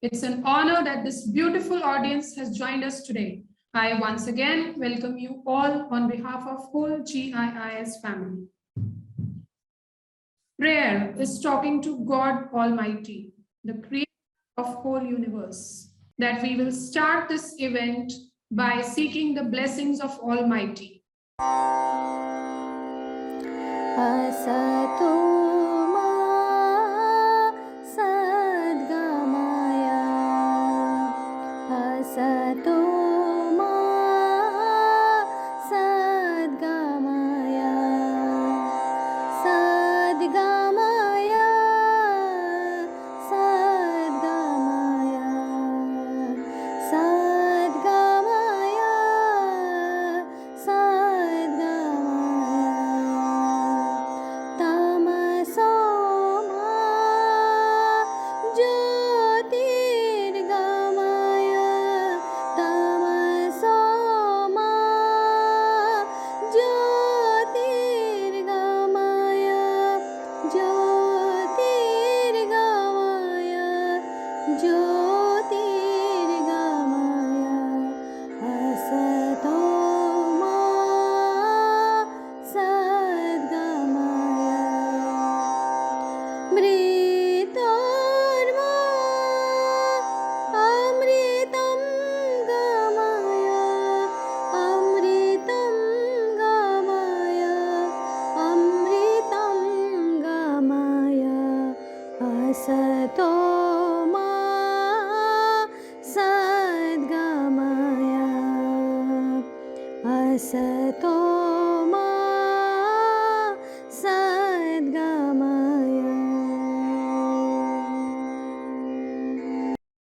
It's an honor that this beautiful audience has joined us today. I once again welcome you all on behalf of whole GIIS family. Prayer is talking to God Almighty, the creator of whole universe, that we will start this event by seeking the blessings of Almighty.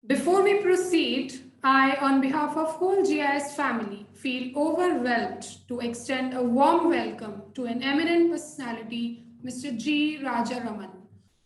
Before we proceed, I, on behalf of whole GIS family, feel overwhelmed to extend a warm welcome to an eminent personality, Mr. G. Rajaraman,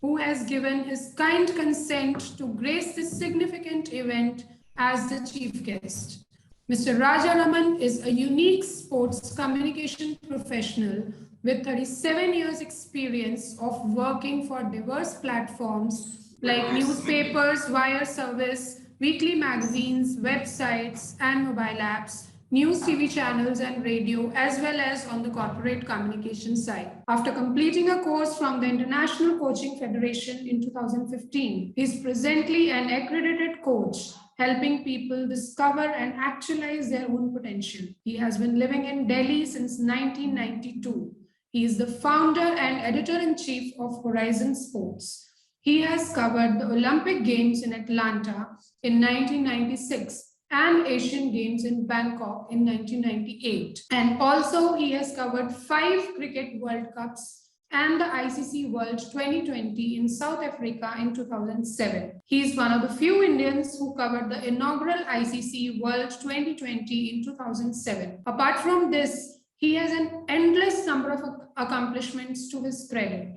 who has given his kind consent to grace this significant event as the chief guest. Mr. Rajaraman is a unique sports communication professional with 37 years experience of working for diverse platforms like newspapers, wire service, weekly magazines, websites, and mobile apps, news TV channels and radio, as well as on the corporate communication side. After completing a course from the International Coaching Federation in 2015, he is presently an accredited coach, helping people discover and actualize their own potential. He has been living in Delhi since 1992. He is the founder and editor-in-chief of Horizon Sports. He has covered the Olympic Games in Atlanta in 1996 and Asian Games in Bangkok in 1998. And also he has covered 5 Cricket World Cups and the ICC World 2020 in South Africa in 2007. He is one of the few Indians who covered the inaugural ICC World 2020 in 2007. Apart from this, he has an endless number of accomplishments to his credit.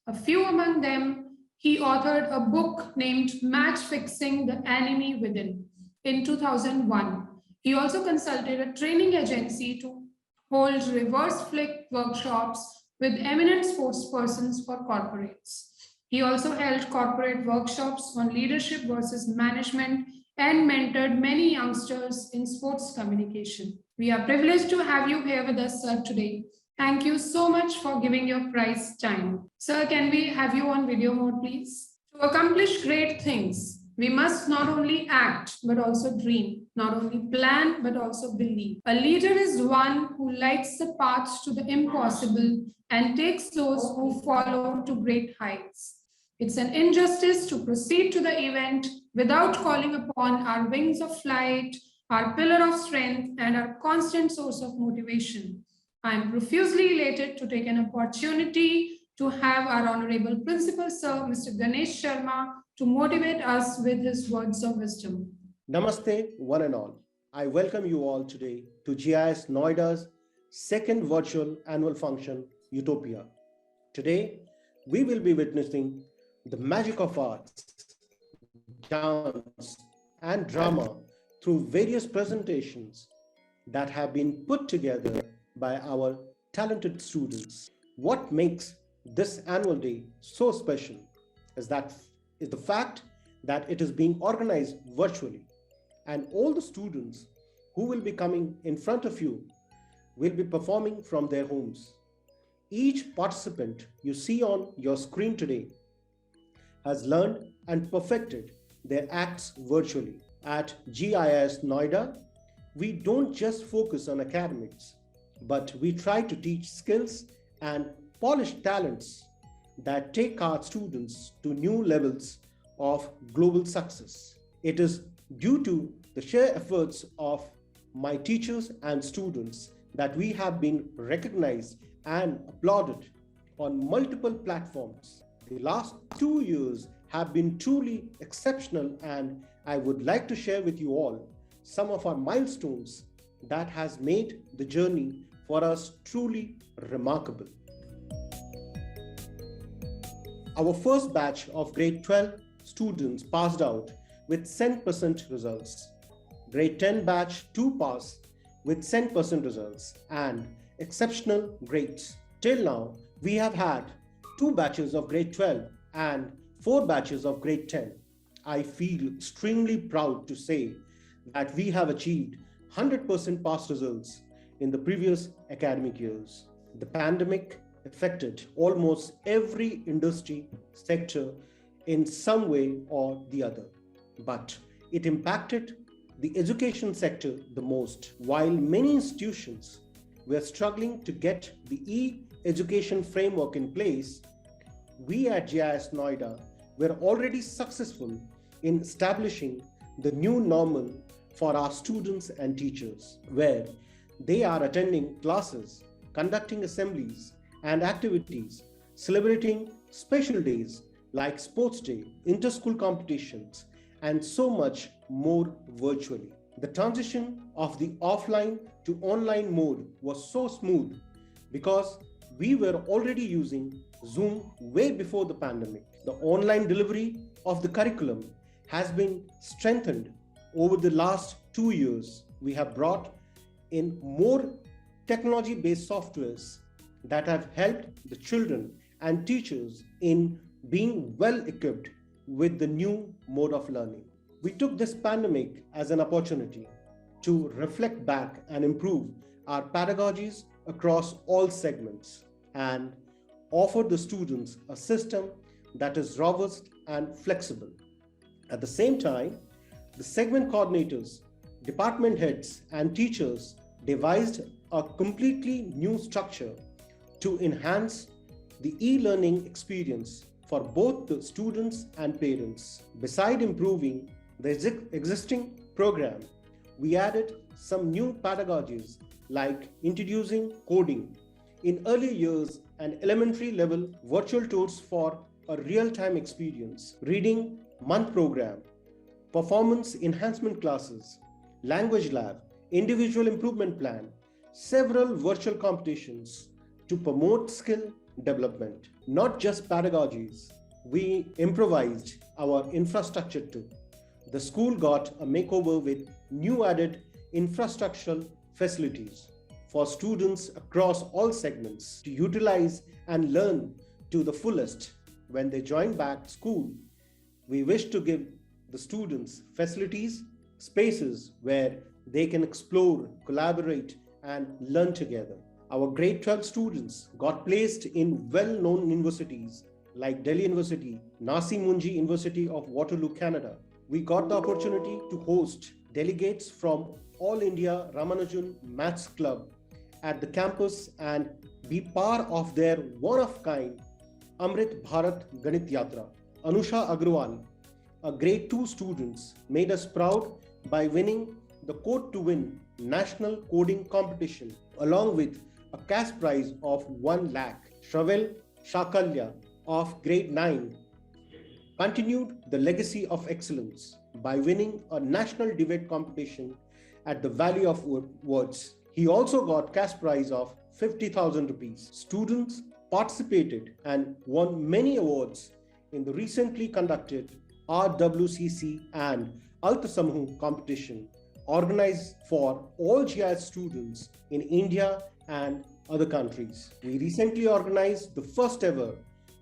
A few among them, he authored a book named Match Fixing the Enemy Within in 2001. He also consulted a training agency to hold reverse flick workshops with eminent sportspersons for corporates. He also held corporate workshops on leadership versus management and mentored many youngsters in sports communication. We are privileged to have you here with us, sir, today. Thank you so much for giving your prize time. Sir, can we have you on video mode, please? To accomplish great things, we must not only act, but also dream, not only plan, but also believe. A leader is one who lights the path to the impossible and takes those who follow to great heights. It's an injustice to proceed to the event without calling upon our wings of flight, our pillar of strength, and our constant source of motivation. I am profusely elated to take an opportunity to have our Honorable Principal Sir, Mr. Ganesh Sharma, to motivate us with his words of wisdom. Namaste, one and all. I welcome you all today to GIIS Noida's second virtual annual function, Utopia. Today, we will be witnessing the magic of arts, dance, and drama through various presentations that have been put together by our talented students. What makes this annual day so special is the fact that it is being organized virtually, and all the students who will be coming in front of you will be performing from their homes. Each participant you see on your screen today has learned and perfected their acts virtually. At GIIS Noida, we don't just focus on academics, but we try to teach skills and polish talents that take our students to new levels of global success. It is due to the sheer efforts of my teachers and students that we have been recognized and applauded on multiple platforms. The last 2 years have been truly exceptional, and I would like to share with you all some of our milestones that has made the journey for us truly remarkable. Our first batch of grade 12 students passed out with 100% results. Grade 10 batch 2 passed with 100% results and exceptional grades. Till now, we have had 2 batches of grade 12 and 4 batches of grade 10. I feel extremely proud to say that we have achieved 100% pass results in the previous academic years. The pandemic affected almost every industry sector in some way or the other, but it impacted the education sector the most. While many institutions were struggling to get the e-education framework in place, we at GIIS Noida were already successful in establishing the new normal for our students and teachers, where they are attending classes, conducting assemblies and activities, celebrating special days like Sports Day, inter-school competitions, and so much more virtually. The transition of the offline to online mode was so smooth because we were already using Zoom way before the pandemic. The online delivery of the curriculum has been strengthened over the last 2 years. We have brought in more technology-based softwares that have helped the children and teachers in being well equipped with the new mode of learning. We took this pandemic as an opportunity to reflect back and improve our pedagogies across all segments and offer the students a system that is robust and flexible. At the same time, the segment coordinators, department heads, and teachers devised a completely new structure to enhance the e-learning experience for both the students and parents. Beside improving the existing program, we added some new pedagogies like introducing coding in early years and elementary level virtual tours for a real-time experience, reading month program, performance enhancement classes, language lab, individual improvement plan, several virtual competitions to promote skill development. Not just pedagogies, we improvised our infrastructure too. The school got a makeover with new added infrastructural facilities for students across all segments to utilize and learn to the fullest. When they join back school, we wish to give the students facilities, spaces where they can explore, collaborate, and learn together. Our grade 12 students got placed in well-known universities like Delhi University, Nasi Munji University of Waterloo, Canada. We got the opportunity to host delegates from All India Ramanujan Maths Club at the campus and be part of their one-of-kind Amrit Bharat Ganit Yatra. Anusha Agrawal, a grade 2 student, made us proud by winning the Code to Win National Coding Competition along with a cash prize of 1 lakh. Shravel Shakalya of grade 9 continued the legacy of excellence by winning a national debate competition at the Valley of Words. He also got cash prize of 50,000 rupees. Students participated and won many awards in the recently conducted RWCC and Altasamhu competition organized for all GIS students in India and other countries. We recently organized the first ever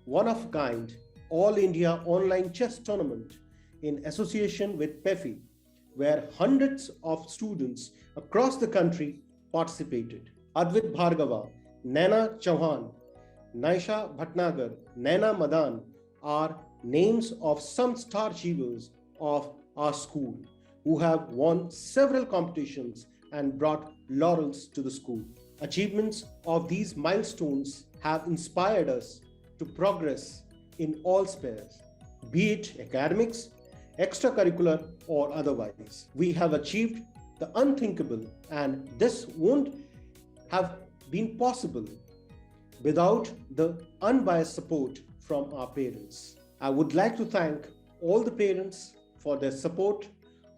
one-of-a-kind All India online chess tournament in association with PEFI, where hundreds of students across the country participated. Advait Bhargava, Naina Chauhan, Naisha Bhatnagar, Naina Madan are names of some star achievers of our school who have won several competitions and brought laurels to the school. Achievements of these milestones have inspired us to progress in all spheres, be it academics, extracurricular, or otherwise. We have achieved the unthinkable, and this won't have been possible without the unbiased support from our parents. I would like to thank all the parents for their support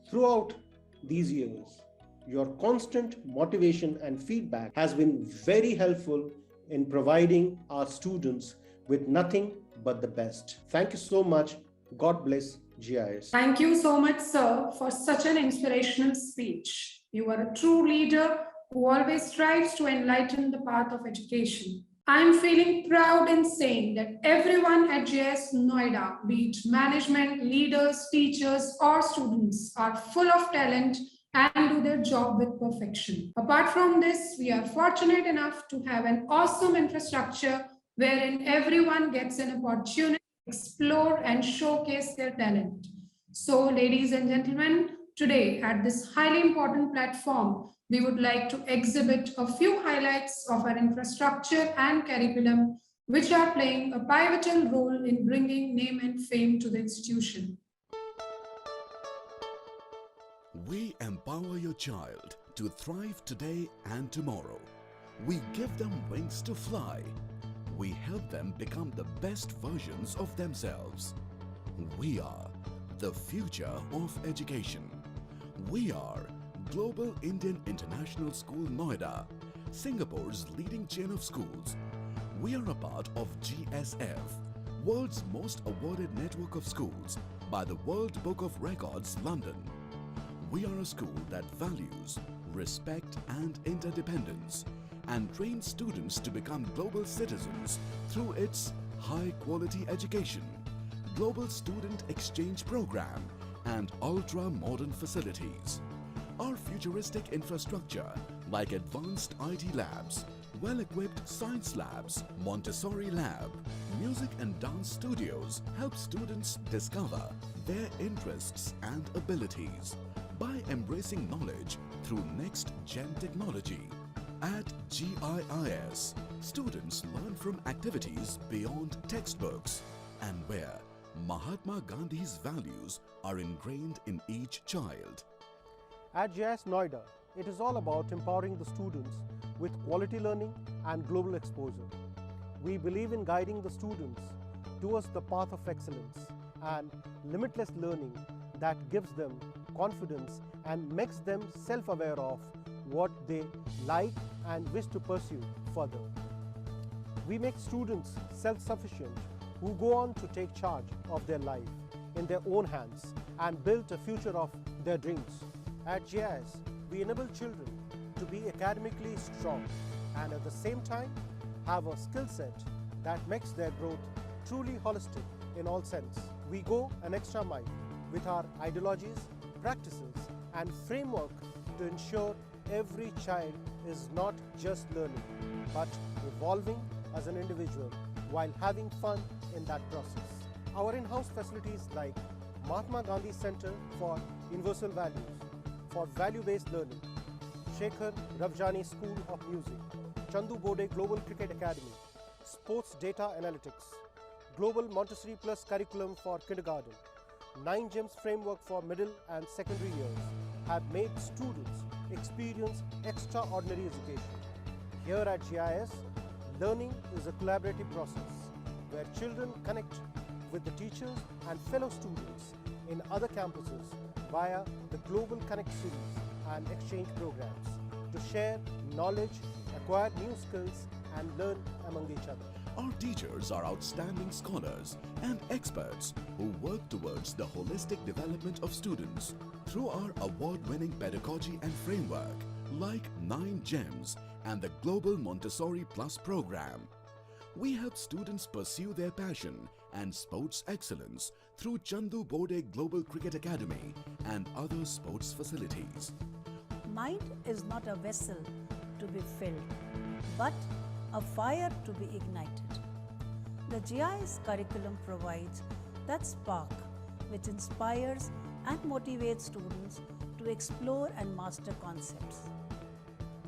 throughout these years. Your constant motivation and feedback has been very helpful in providing our students with nothing but the best. Thank you so much. God bless GIS. Thank you so much, sir, for such an inspirational speech. You are a true leader who always strives to enlighten the path of education. I'm feeling proud in saying that everyone at GIIS Noida, be it management, leaders, teachers, or students, are full of talent and do their job with perfection. Apart from this, we are fortunate enough to have an awesome infrastructure wherein everyone gets an opportunity to explore and showcase their talent. So, ladies and gentlemen, today at this highly important platform, we would like to exhibit a few highlights of our infrastructure and curriculum, which are playing a pivotal role in bringing name and fame to the institution. We empower your child to thrive today and tomorrow. We give them wings to fly. We help them become the best versions of themselves. We are the future of education. We are Global Indian International School Noida, Singapore's leading chain of schools. We are a part of GSF, world's most awarded network of schools by the World Book of Records, London. We are a school that values respect and interdependence and trains students to become global citizens through its high-quality education, global student exchange program, and ultra-modern facilities. Our futuristic infrastructure, like advanced IT labs, well-equipped science labs, Montessori lab, music and dance studios, help students discover their interests and abilities by embracing knowledge through next-gen technology. At GIIS, students learn from activities beyond textbooks and where Mahatma Gandhi's values are ingrained in each child. At GIIS Noida, it is all about empowering the students with quality learning and global exposure. We believe in guiding the students towards the path of excellence and limitless learning that gives them confidence and makes them self-aware of what they like and wish to pursue further. We make students self-sufficient who go on to take charge of their life in their own hands and build a future of their dreams. At GIIS, we enable children to be academically strong and at the same time have a skill set that makes their growth truly holistic in all sense. We go an extra mile with our ideologies, practices, and framework to ensure every child is not just learning, but evolving as an individual while having fun in that process. Our in-house facilities like Mahatma Gandhi Center for Universal Values, for value-based learning, Shekhar Ravjani School of Music, Chandu Bode Global Cricket Academy, Sports Data Analytics, Global Montessori Plus curriculum for kindergarten, 9 GEMS framework for middle and secondary years have made students experience extraordinary education. Here at GIIS, learning is a collaborative process where children connect with the teachers and fellow students in other campuses via the Global Connect series and exchange programs to share knowledge, acquire new skills, and learn among each other. Our teachers are outstanding scholars and experts who work towards the holistic development of students through our award-winning pedagogy and framework like 9 GEMS and the Global Montessori Plus program. We help students pursue their passion and sports excellence through Chandu Bode Global Cricket Academy and other sports facilities. Mind is not a vessel to be filled, but a fire to be ignited. The GIIS curriculum provides that spark which inspires and motivates students to explore and master concepts.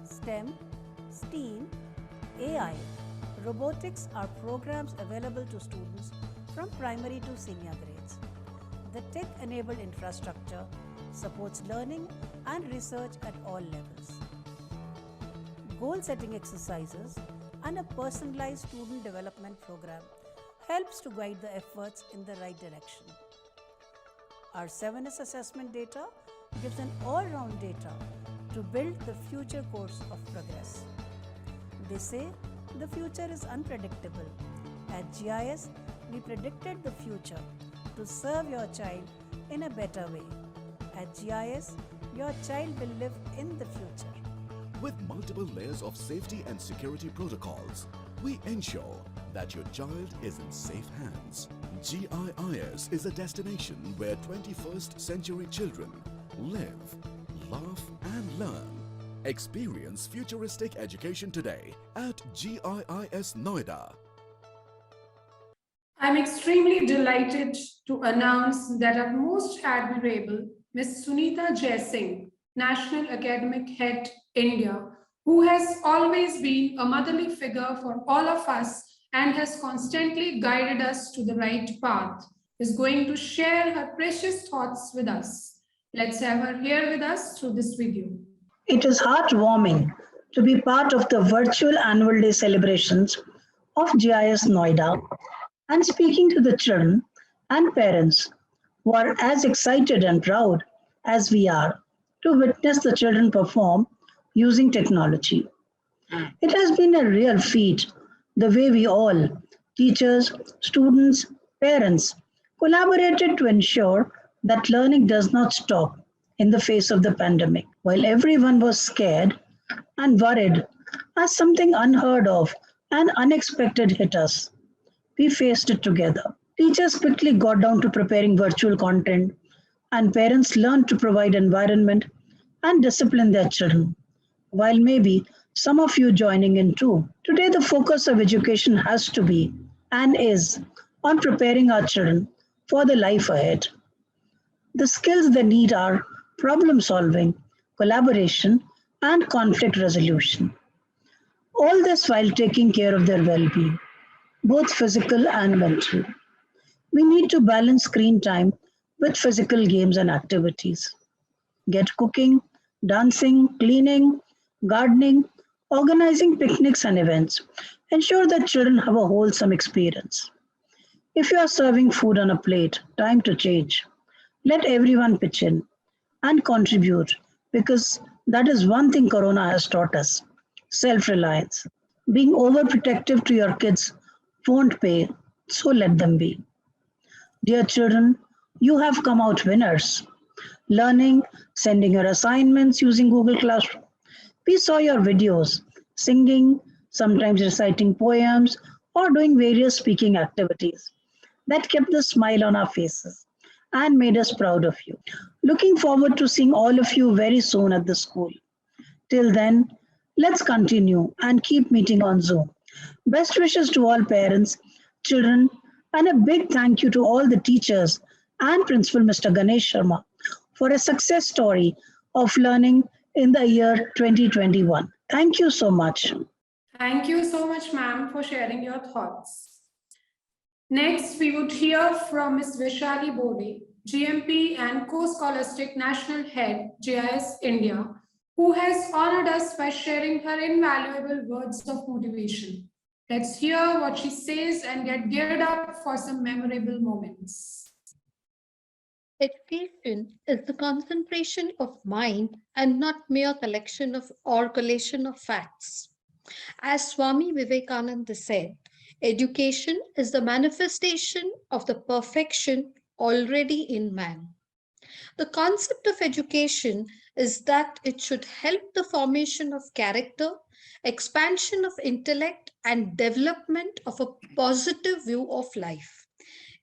STEM, STEAM, AI, robotics are programs available to students from primary to senior grades. The tech-enabled infrastructure supports learning and research at all levels. Goal-setting exercises and a personalized student development program helps to guide the efforts in the right direction. Our 7S assessment data gives an all-round data to build the future course of progress. They say the future is unpredictable. At GIS, we predicted the future to serve your child in a better way. At GIS, your child will live in the future. With multiple layers of safety and security protocols, we ensure that your child is in safe hands. GIIS is a destination where 21st century children live, laugh and learn. Experience futuristic education today at GIIS Noida. I'm extremely delighted to announce that our most admirable Ms. Sunita Jaising, National Academic Head, India, who has always been a motherly figure for all of us and has constantly guided us to the right path, is going to share her precious thoughts with us. Let's have her here with us through this video. It is heartwarming to be part of the virtual annual day celebrations of GIS Noida and speaking to the children and parents who are as excited and proud as we are to witness the children perform using technology. It has been a real feat the way we all, teachers, students, parents, collaborated to ensure that learning does not stop in the face of the pandemic. While everyone was scared and worried as something unheard of and unexpected hit us, we faced it together. Teachers quickly got down to preparing virtual content, and parents learned to provide environment and discipline their children, while maybe some of you joining in too. Today, the focus of education has to be and is on preparing our children for the life ahead. The skills they need are problem solving, collaboration, and conflict resolution. All this while taking care of their well-being, both physical and mental. We need to balance screen time with physical games and activities. Get cooking, dancing, cleaning, gardening, organizing picnics and events. Ensure that children have a wholesome experience. If you are serving food on a plate, time to change. Let everyone pitch in and contribute, because that is one thing Corona has taught us: self-reliance. Being overprotective to your kids won't pay, so let them be. Dear children, you have come out winners. Learning, sending your assignments using Google Classroom. We saw your videos, singing, sometimes reciting poems, or doing various speaking activities that kept the smile on our faces and made us proud of you. Looking forward to seeing all of you very soon at the school. Till then, let's continue and keep meeting on Zoom. Best wishes to all parents, children, and a big thank you to all the teachers and Principal Mr. Ganesh Sharma for a success story of learning in the year 2021. Thank you so much. Thank you so much, ma'am, for sharing your thoughts. Next, we would hear from Ms. Vishali Bode, GMP and Co-Scholastic National Head, GIS India, who has honored us by sharing her invaluable words of motivation. Let's hear what she says and get geared up for some memorable moments. Education is the concentration of mind and not mere collection of or collation of facts. As Swami Vivekananda said, education is the manifestation of the perfection already in man. The concept of education is that it should help the formation of character expansion of intellect, and development of a positive view of life.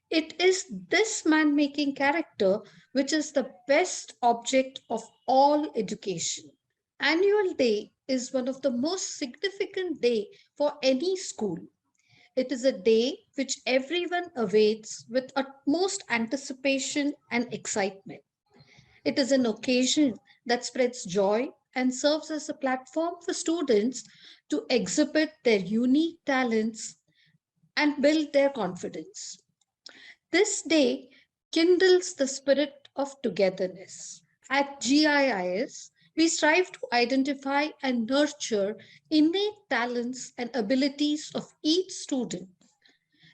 It is this man making character which is the best object of all education. Annual Day is one of the most significant day for any school. It is a day which everyone awaits with utmost anticipation and excitement. It is an occasion that spreads joy and serves as a platform for students to exhibit their unique talents and build their confidence. This day kindles the spirit of togetherness. At GIIS, we strive to identify and nurture innate talents and abilities of each student.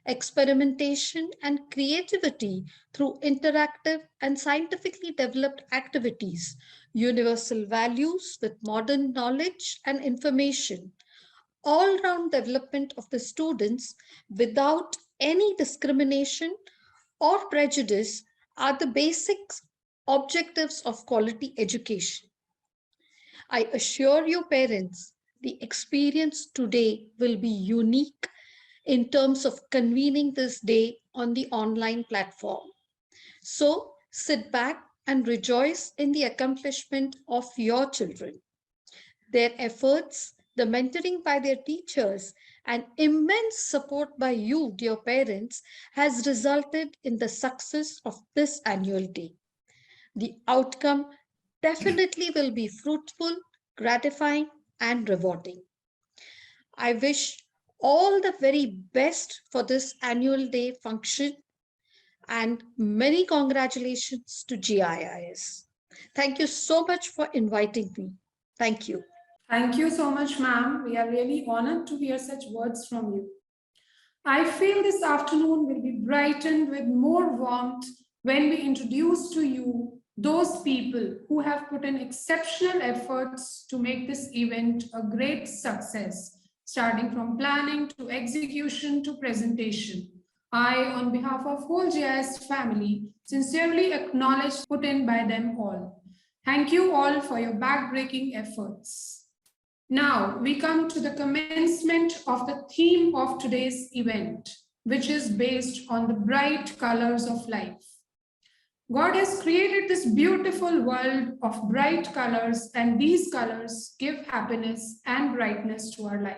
Experimentation and creativity through interactive and scientifically developed activities, universal values with modern knowledge and information, all round development of the students without any discrimination or prejudice are the basic objectives of quality education. I assure you, parents, the experience today will be unique in terms of convening this day on the online platform. So sit back and rejoice in the accomplishment of your children. Their efforts, the mentoring by their teachers, and immense support by you, dear parents, has resulted in the success of this annual day. The outcome definitely will be fruitful, gratifying, and rewarding. I wish all the very best for this annual day function and many congratulations to GIIS. Thank you so much for inviting me. Thank you. Thank you so much, ma'am. We are really honored to hear such words from you. I feel this afternoon will be brightened with more warmth when we introduce to you those people who have put in exceptional efforts to make this event a great success, starting from planning to execution to presentation. I, on behalf of whole GIS family, sincerely acknowledge put in by them all. Thank you all for your backbreaking efforts. Now we come to the commencement of the theme of today's event, which is based on the bright colors of life. God has created this beautiful world of bright colors, and these colors give happiness and brightness to our life.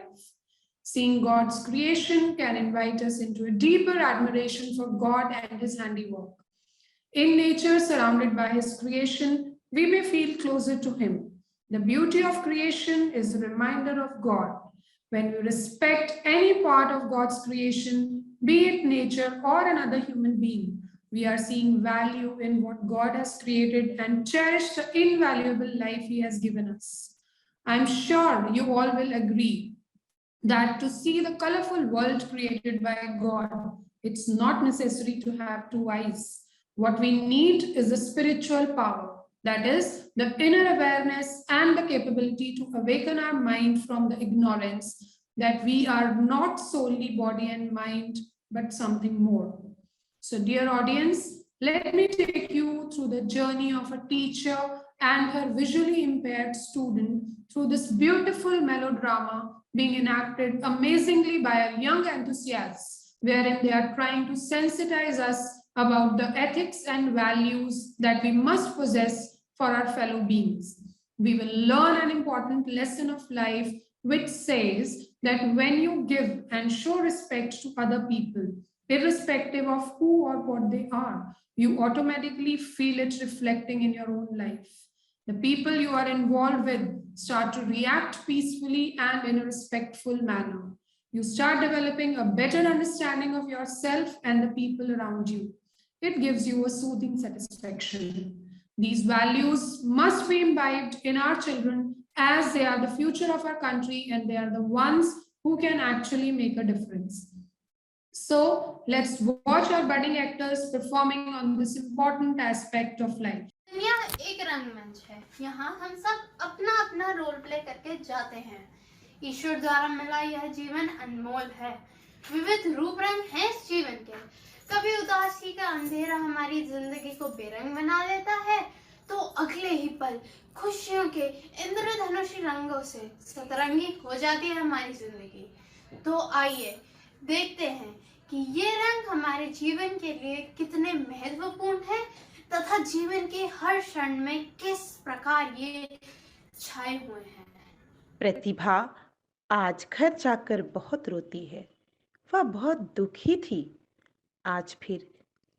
Seeing God's creation can invite us into a deeper admiration for God and His handiwork. In nature, surrounded by His creation, we may feel closer to Him. The beauty of creation is a reminder of God. When we respect any part of God's creation, be it nature or another human being, we are seeing value in what God has created and cherish the invaluable life He has given us. I'm sure you all will agree that to see the colorful world created by God, it's not necessary to have two eyes. What we need is a spiritual power. That is, the inner awareness and the capability to awaken our mind from the ignorance that we are not solely body and mind, but something more. So, dear audience, let me take you through the journey of a teacher and her visually impaired student through this beautiful melodrama being enacted amazingly by a young enthusiast, wherein they are trying to sensitize us about the ethics and values that we must possess for our fellow beings. We will learn an important lesson of life which says that when you give and show respect to other people, irrespective of who or what they are, you automatically feel it reflecting in your own life. The people you are involved with start to react peacefully and in a respectful manner. You start developing a better understanding of yourself and the people around you. It gives you a soothing satisfaction. These values must be imbibed in our children as they are the future of our country and they are the ones who can actually make a difference. So let's watch our budding actors performing on this important aspect of life. दुनिया एक रंगमंच है। यहाँ हम सब अपना अपना role play करके जाते हैं। ईश्वर द्वारा मिला यह जीवन अनमोल है। विविध रूप रंग हैं इस जीवन के। कभी उदासी का अंधेरा हमारी जिंदगी को बेरंग बना देता है, तो अगले ही पल खुशियों के इंद्रधनुषी रंगों से सतरंगी हो जाती है हमारी जिंदगी। तो आइए देखते हैं कि ये रंग हमारे जीवन के लिए कितने महत्वपूर्ण है तथा जीवन के हर क्षण में किस प्रकार ये छाए हुए हैं। प्रतिभा आज घर जाकर बहुत रोती है। वह बहुत दुखी थी। आज फिर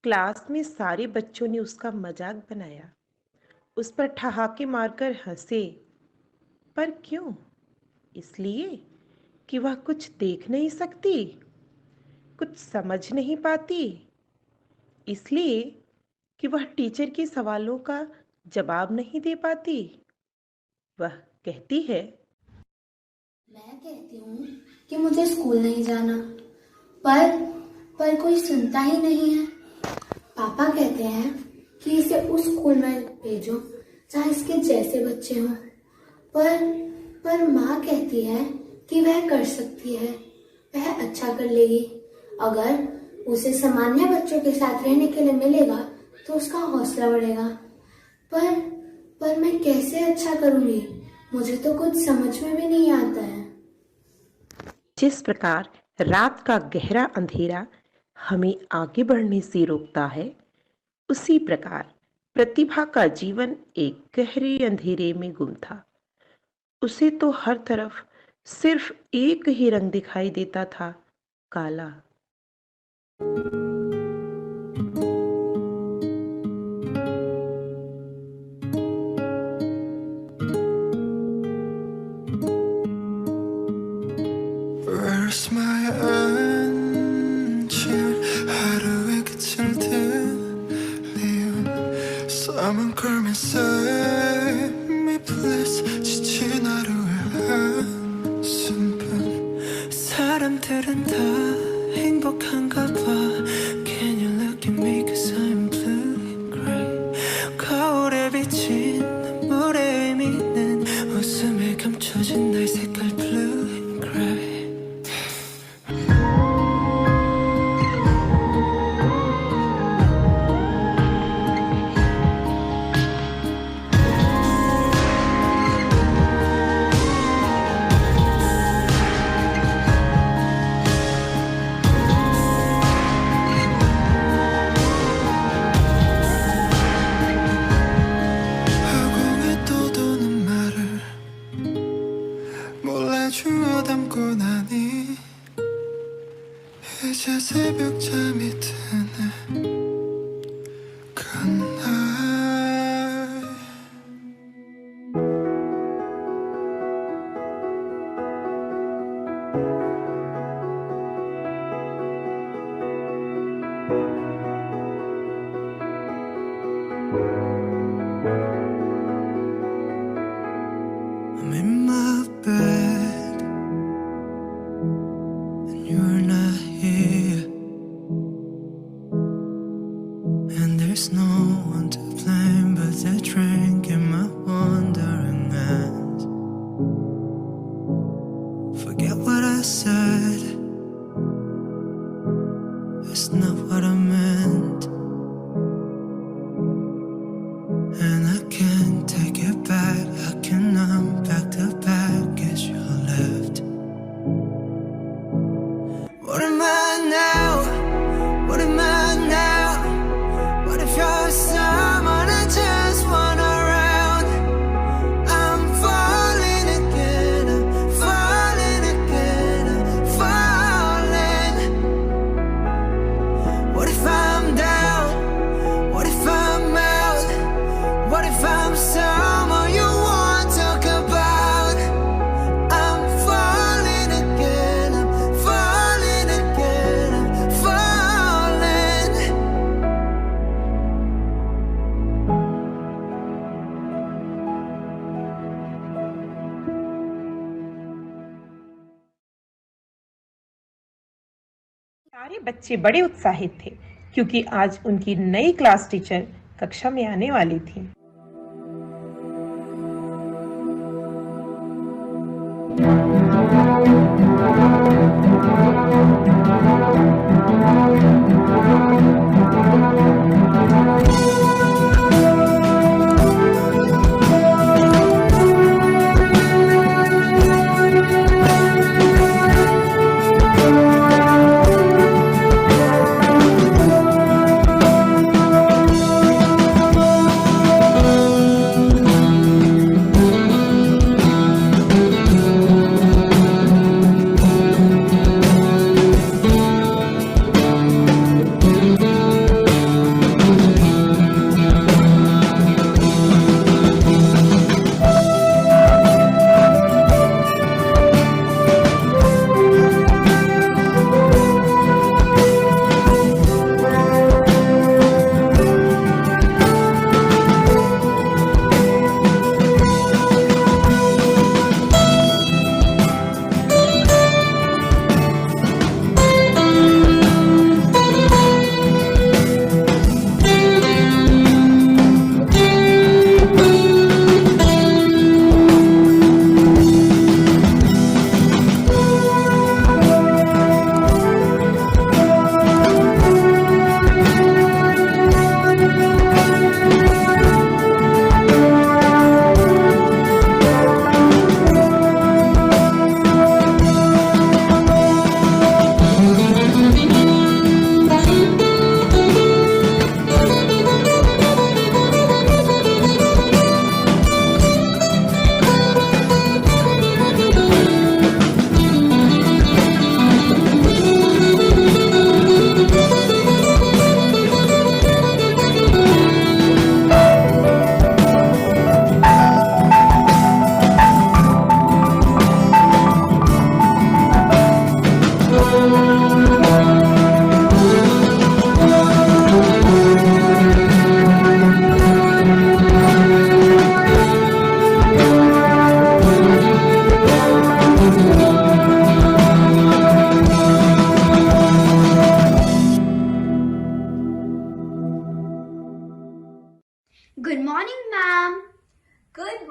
क्लास में सारे बच्चों ने उसका मजाक बनाया, उस पर ठहाके मारकर हंसे। पर क्यों? इसलिए कि वह कुछ देख नहीं सकती, कुछ समझ नहीं पाती, इसलिए कि वह टीचर के सवालों का जवाब नहीं दे पाती। वह कहती है, मैं कहती हूँ कि मुझे स्कूल नहीं जाना, पर कोई सुनता ही नहीं है। पापा कहते हैं कि इसे उस स्कूल में भेजो जहाँ इसके जैसे बच्चे हों, पर माँ कहती है कि वह कर सकती है, वह अच्छा कर लेगी। अगर उसे सामान्य बच्चों के साथ रहने के लिए मिलेगा तो उसका हौसला बढ़ेगा। पर मैं कैसे अच्छा करूँगी? मुझे तो कुछ समझ में भी नहीं आता है। जिस प्रकार रात का गहरा अंधेरा हमें आगे बढ़ने से रोकता है, उसी प्रकार प्रतिभा का जीवन एक गहरे अंधेरे में गुम था। उसे तो हर तरफ सिर्फ एक ही रंग दिखाई देता था, काला। Where's my answer? 하루의 끝을 들리운 Someone come and save me please. 지친 하루의 한숨뿐 사람들은 다 행복한가 봐. Can you look at me cause I'm blue and gray. 거울에 비친 눈물의 의미는 웃음에 감춰진 날 색깔 blue and gray. 허공에 떠도는 말을 몰래 주워 담고 나니 이제 새벽 잠이 드네. Good night. I'm in my bed and you're not here, and there's no one to blame but the drink in my wandering hands. Forget what I said, it's not what I meant, and I can't take it back. I can unpack the baggage you left. What am I now? What am I now? What if you're someone I just want around? I'm falling again, I'm falling again, I'm falling. What if I'm down? What if I'm out? What if I'm someone you want to talk about? I'm falling again, I'm falling again, I'm falling. सारे बच्चे बड़े उत्साहित थे क्योंकि आज उनकी नई class teacher कक्षा में आने वाली थी।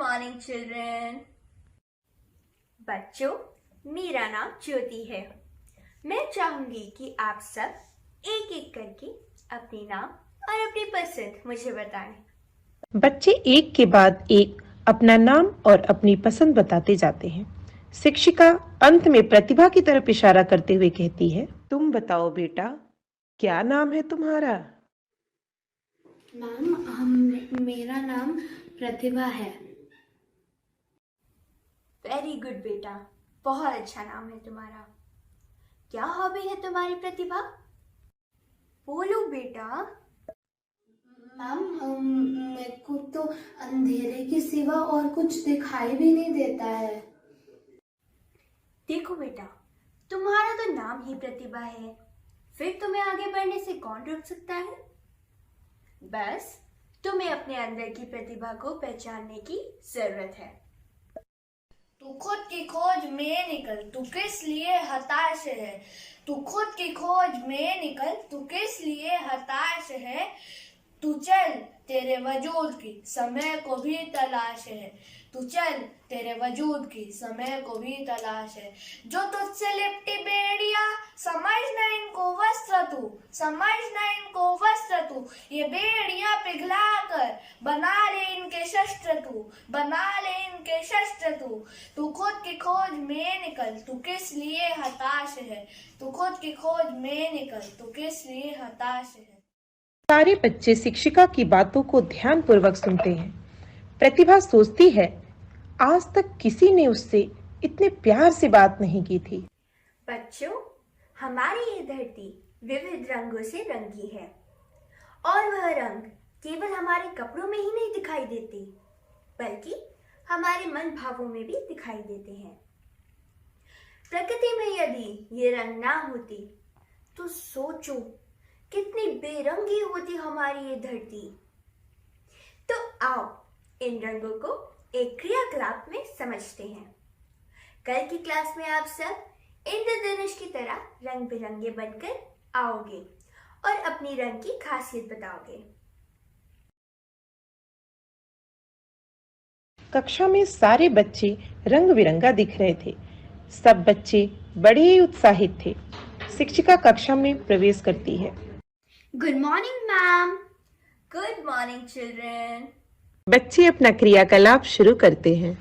morning, children. बच्चों, मेरा नाम ज्योति है। मैं चाहूंगी कि आप सब एक एक करके अपने नाम और अपनी पसंद मुझे बताएं। बच्चे एक के बाद एक अपना नाम और अपनी पसंद बताते जाते हैं। शिक्षिका अंत में प्रतिभा की तरफ इशारा करते हुए कहती है, तुम बताओ बेटा, क्या नाम है तुम्हारा? मैम, मेरा नाम प्रतिभा है। वेरी गुड बेटा, बहुत अच्छा नाम है तुम्हारा। क्या हॉबी है तुम्हारी प्रतिभा? बोलो बेटा। मैम, मेरे को तो अंधेरे के सिवा और कुछ दिखाई भी नहीं देता है। देखो बेटा, तुम्हारा तो नाम ही प्रतिभा है, फिर तुम्हें आगे बढ़ने से कौन रोक सकता है? बस तुम्हें अपने अंदर की प्रतिभा को पहचानने की जरूरत है। तू खुद की खोज में निकल, तू किस लिए हताश है। तू खुद की खोज में निकल, तू किस लिए हताश है। तू चल, तेरे वजूद की समय को भी तलाश है। तू चल, तेरे वजूद की समय को भी तलाश है। जो तुझसे लिपटी बेड़िया, समझना इनको वस्त्र तू, समझना इनको वस्त्र तू। ये बेड़िया पिघला कर बना ले इनके शस्त्र तू, बना ले इनके शस्त्र तू। तू खुद की खोज में निकल, तू किस लिए हताश है। तू खुद की खोज में निकल, तू किस लिए हताश है। सारे बच्चे शिक्षिका की बातों को ध्यानपूर्वक सुनते हैं। प्रतिभा सोचती है, आज तक किसी ने उससे इतने प्यार से बात नहीं की थी। बच्चों, हमारी ये धरती विविध रंगों से रंगी है और वह रंग केवल हमारे कपड़ों में ही नहीं दिखाई देते, बल्कि हमारे मन भावों में भी दिखाई देते हैं। प्रकृति में यदि ये रंग ना होती तो सोचो कितनी बेरंगी होती हमारी ये धरती। तो आओ इन रंगों को एक क्रियाकलाप में समझते हैं। कल की क्लास में आप सब इंद्रधनुष की तरह रंग बिरंगे बनकर आओगे और अपनी रंग की खासियत बताओगे। कक्षा में सारे बच्चे रंग बिरंगा दिख रहे थे। सब बच्चे बड़े ही उत्साहित थे। शिक्षिका कक्षा में प्रवेश करती है। Good morning ma'am. Good morning children. बच्चे अपना क्रियाकलाप शुरू करते हैं।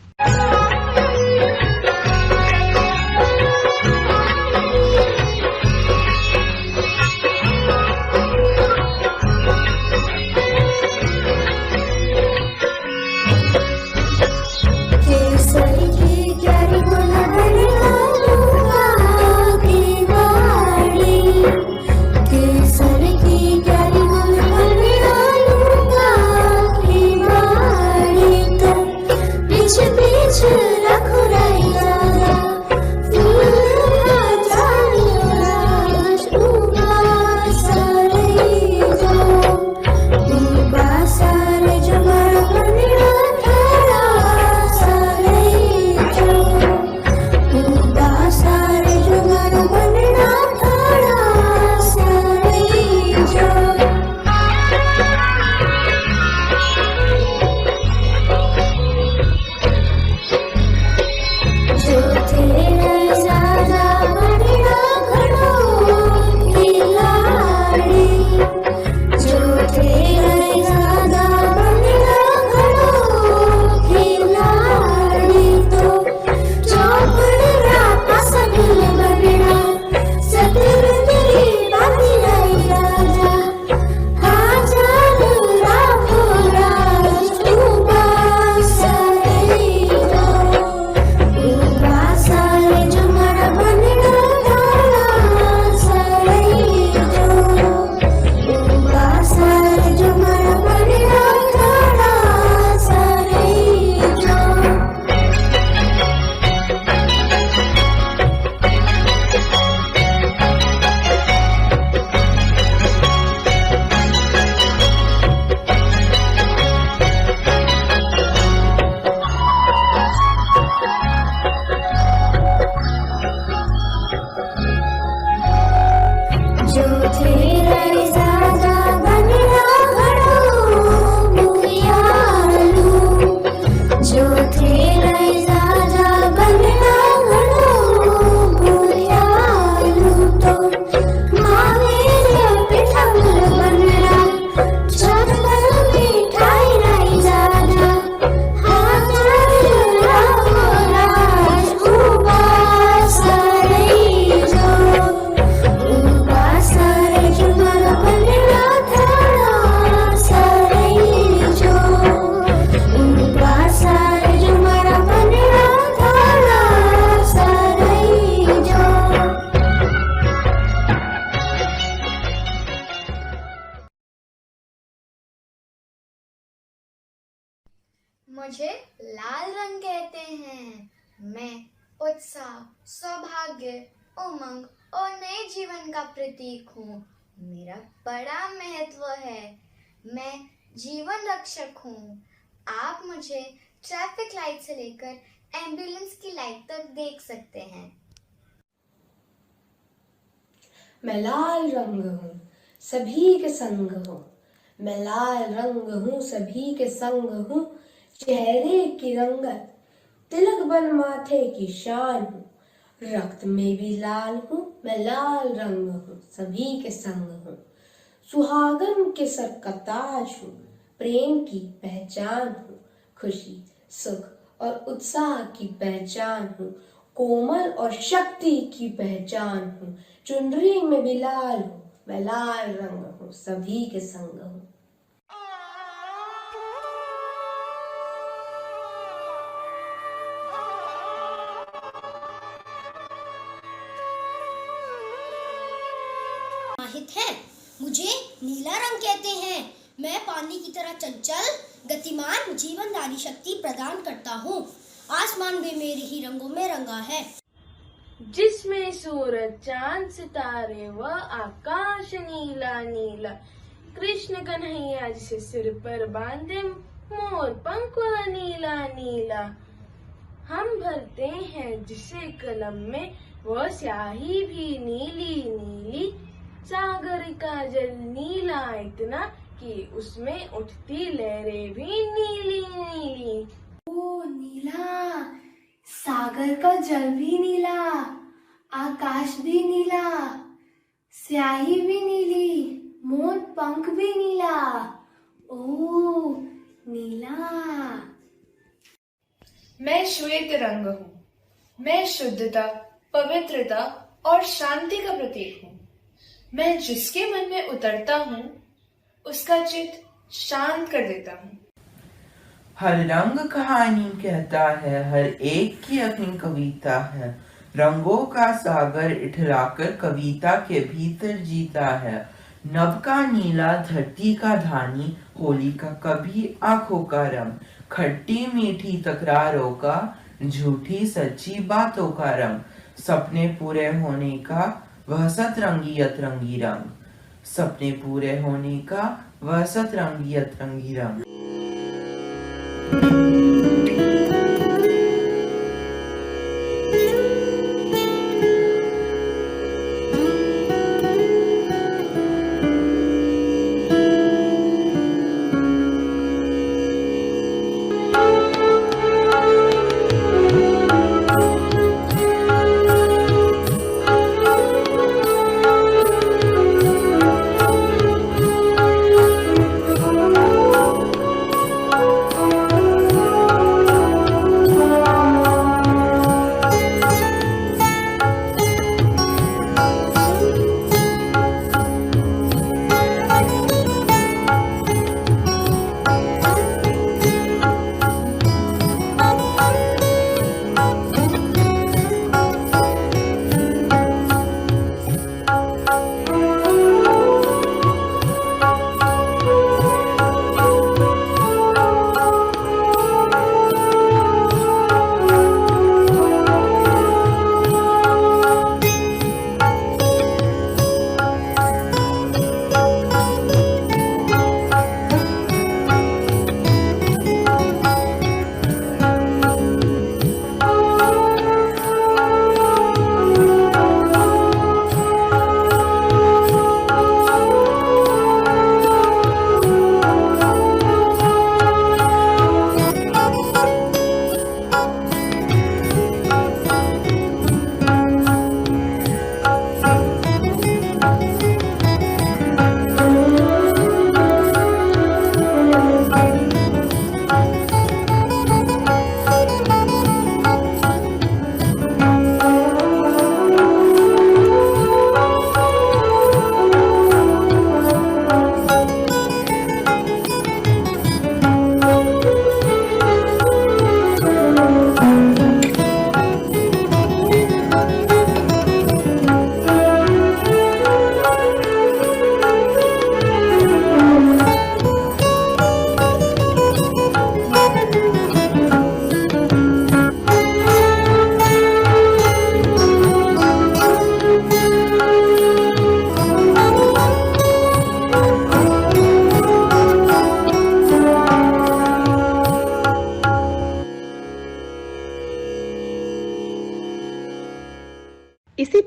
should be मुझे लाल रंग कहते हैं। मैं उत्साह, सौभाग्य, उमंग और नए जीवन का प्रतीक हूँ। मेरा बड़ा महत्व है। मैं जीवन रक्षक हूँ। आप मुझे ट्रैफिक लाइट से लेकर एम्बुलेंस की लाइट तक देख सकते हैं। मैं लाल रंग हूँ, सभी के संग हूँ। मैं लाल रंग हूँ, सभी के संग हूँ। चेहरे की रंगत, तिलक बन माथे की शान हूँ। रक्त में भी लाल हूँ, मैं लाल रंग हूँ, सभी के संग हूँ। सुहागन के सर का ताज हूँ, प्रेम की पहचान हूँ। खुशी, सुख और उत्साह की पहचान हूँ। कोमल और शक्ति की पहचान हूँ। चुनरी में भी लाल हूँ, मैं लाल रंग हूँ, सभी के संग हूँ। समाहित है। मुझे नीला रंग कहते हैं। मैं पानी की तरह चंचल, गतिमान, जीवनदायी शक्ति प्रदान करता हूँ। आसमान भी मेरे ही रंगों में रंगा है, जिसमें सूरज, चांद, सितारे व आकाश नीला नीला। कृष्ण कन्हैया जिसे सिर पर बांधे, मोर पंख नीला नीला। हम भरते हैं जिसे कलम में, वह स्याही भी नीली नीली। सागर का जल नीला इतना कि उसमें उठती लहरें भी नीली नीली। ओ नीला, सागर का जल भी नीला, आकाश भी नीला, स्याही भी नीली, मोर पंख भी नीला। ओ नीला। मैं श्वेत रंग हूँ। मैं शुद्धता, पवित्रता और शांति का प्रतीक हूँ। मैं जिसके मन में उतरता हूँ, उसका चित्त शांत कर देता हूँ। हर रंग कहानी कहता है, हर एक की अपनी कविता है। रंगों का सागर इठलाकर कविता के भीतर जीता है। नभ का नीला, धरती का धानी, होली का कभी आंखों का रंग। खट्टी मीठी तकरारों का, झूठी सच्ची बातों का रंग। सपने पूरे होने का वह सतरंगी अतरंगी रंग। सपने पूरे होने का वह सतरंगी अतरंगी रंग।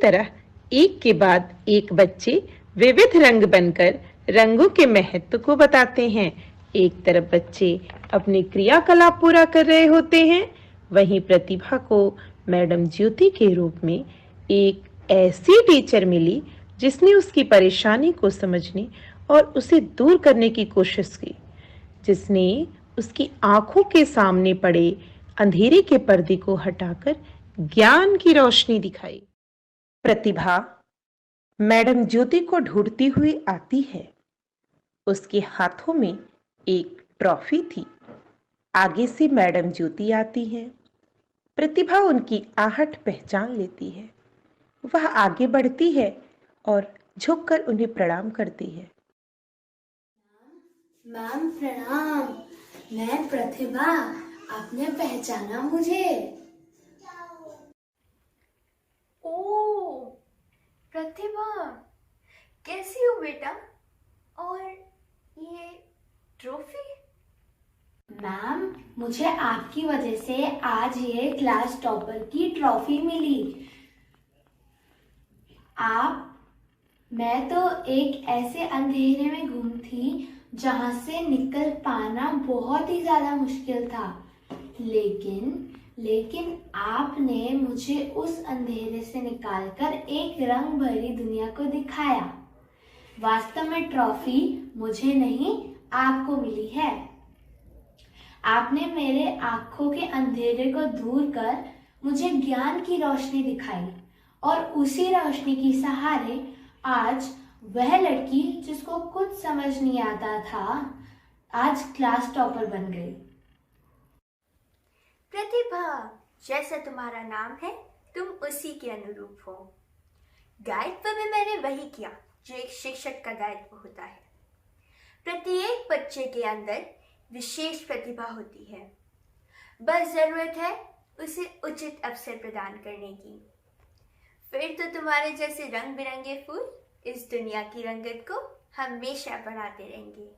तरह एक के बाद एक बच्चे विविध रंग बनकर रंगों के महत्व को बताते हैं। एक तरफ बच्चे अपनी क्रियाकलाप पूरा कर रहे होते हैं, वहीं प्रतिभा को मैडम ज्योति के रूप में एक ऐसी टीचर मिली जिसने उसकी परेशानी को समझने और उसे दूर करने की कोशिश की, जिसने उसकी आंखों के सामने पड़े अंधेरे के पर्दे को हटाकर ज्ञान की रोशनी दिखाई। प्रतिभा मैडम ज्योति को ढूंढती हुई आती है। उसके हाथों में एक ट्रॉफी थी। आगे से मैडम ज्योति आती है। प्रतिभा उनकी आहट पहचान लेती है। वह आगे बढ़ती है और झुककर उन्हें प्रणाम करती है। मैम प्रणाम, मैं प्रतिभा, आपने पहचाना मुझे? ओ प्रतिभा, कैसी हो बेटा? और ये ट्रॉफी? मैम, मुझे आपकी वजह से आज ये क्लास टॉपर की ट्रॉफी मिली। मैं तो एक ऐसे अंधेरे में गुम थी जहां से निकल पाना बहुत ही ज्यादा मुश्किल था, लेकिन आपने मुझे उस अंधेरे से निकालकर एक रंग भरी दुनिया को दिखाया। वास्तव में ट्रॉफी मुझे नहीं, आपको मिली है। आपने मेरे आंखों के अंधेरे को दूर कर मुझे ज्ञान की रोशनी दिखाई, और उसी रोशनी के सहारे आज वह लड़की जिसको कुछ समझ नहीं आता था, आज क्लास टॉपर बन गई। प्रतिभा, जैसा तुम्हारा नाम है तुम उसी के अनुरूप हो। दायित्व में मैंने वही किया जो एक शिक्षक का दायित्व होता है। प्रत्येक बच्चे के अंदर विशेष प्रतिभा होती है, बस जरूरत है उसे उचित अवसर प्रदान करने की। फिर तो तुम्हारे जैसे रंग बिरंगे फूल इस दुनिया की रंगत को हमेशा बढ़ाते रहेंगे।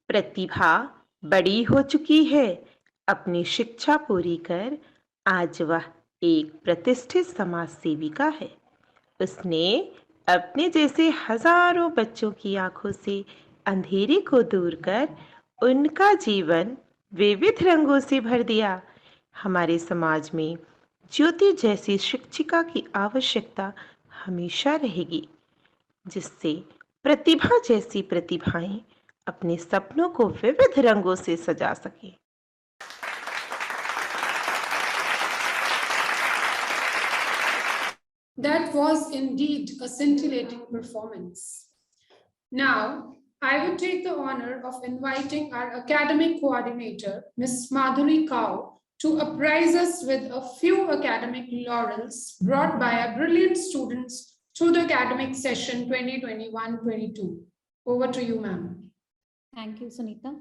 प्रतिभा बड़ी हो चुकी है। अपनी शिक्षा पूरी कर आज वह एक प्रतिष्ठित समाज सेविका है। उसने अपने जैसे हजारों बच्चों की आंखों से अंधेरे को दूर कर उनका जीवन विविध रंगों से भर दिया। हमारे समाज में ज्योति जैसी शिक्षिका की आवश्यकता हमेशा रहेगी, जिससे प्रतिभा जैसी प्रतिभाएं अपने सपनों को विविध रंगों से सजा सकें। That was indeed a scintillating performance. Now, I would take the honor of inviting our academic coordinator, Ms. Madhuri Kao, to apprise us with a few academic laurels brought by our brilliant students through the academic session 2021-22. Over to you, ma'am. Thank you, Sunita.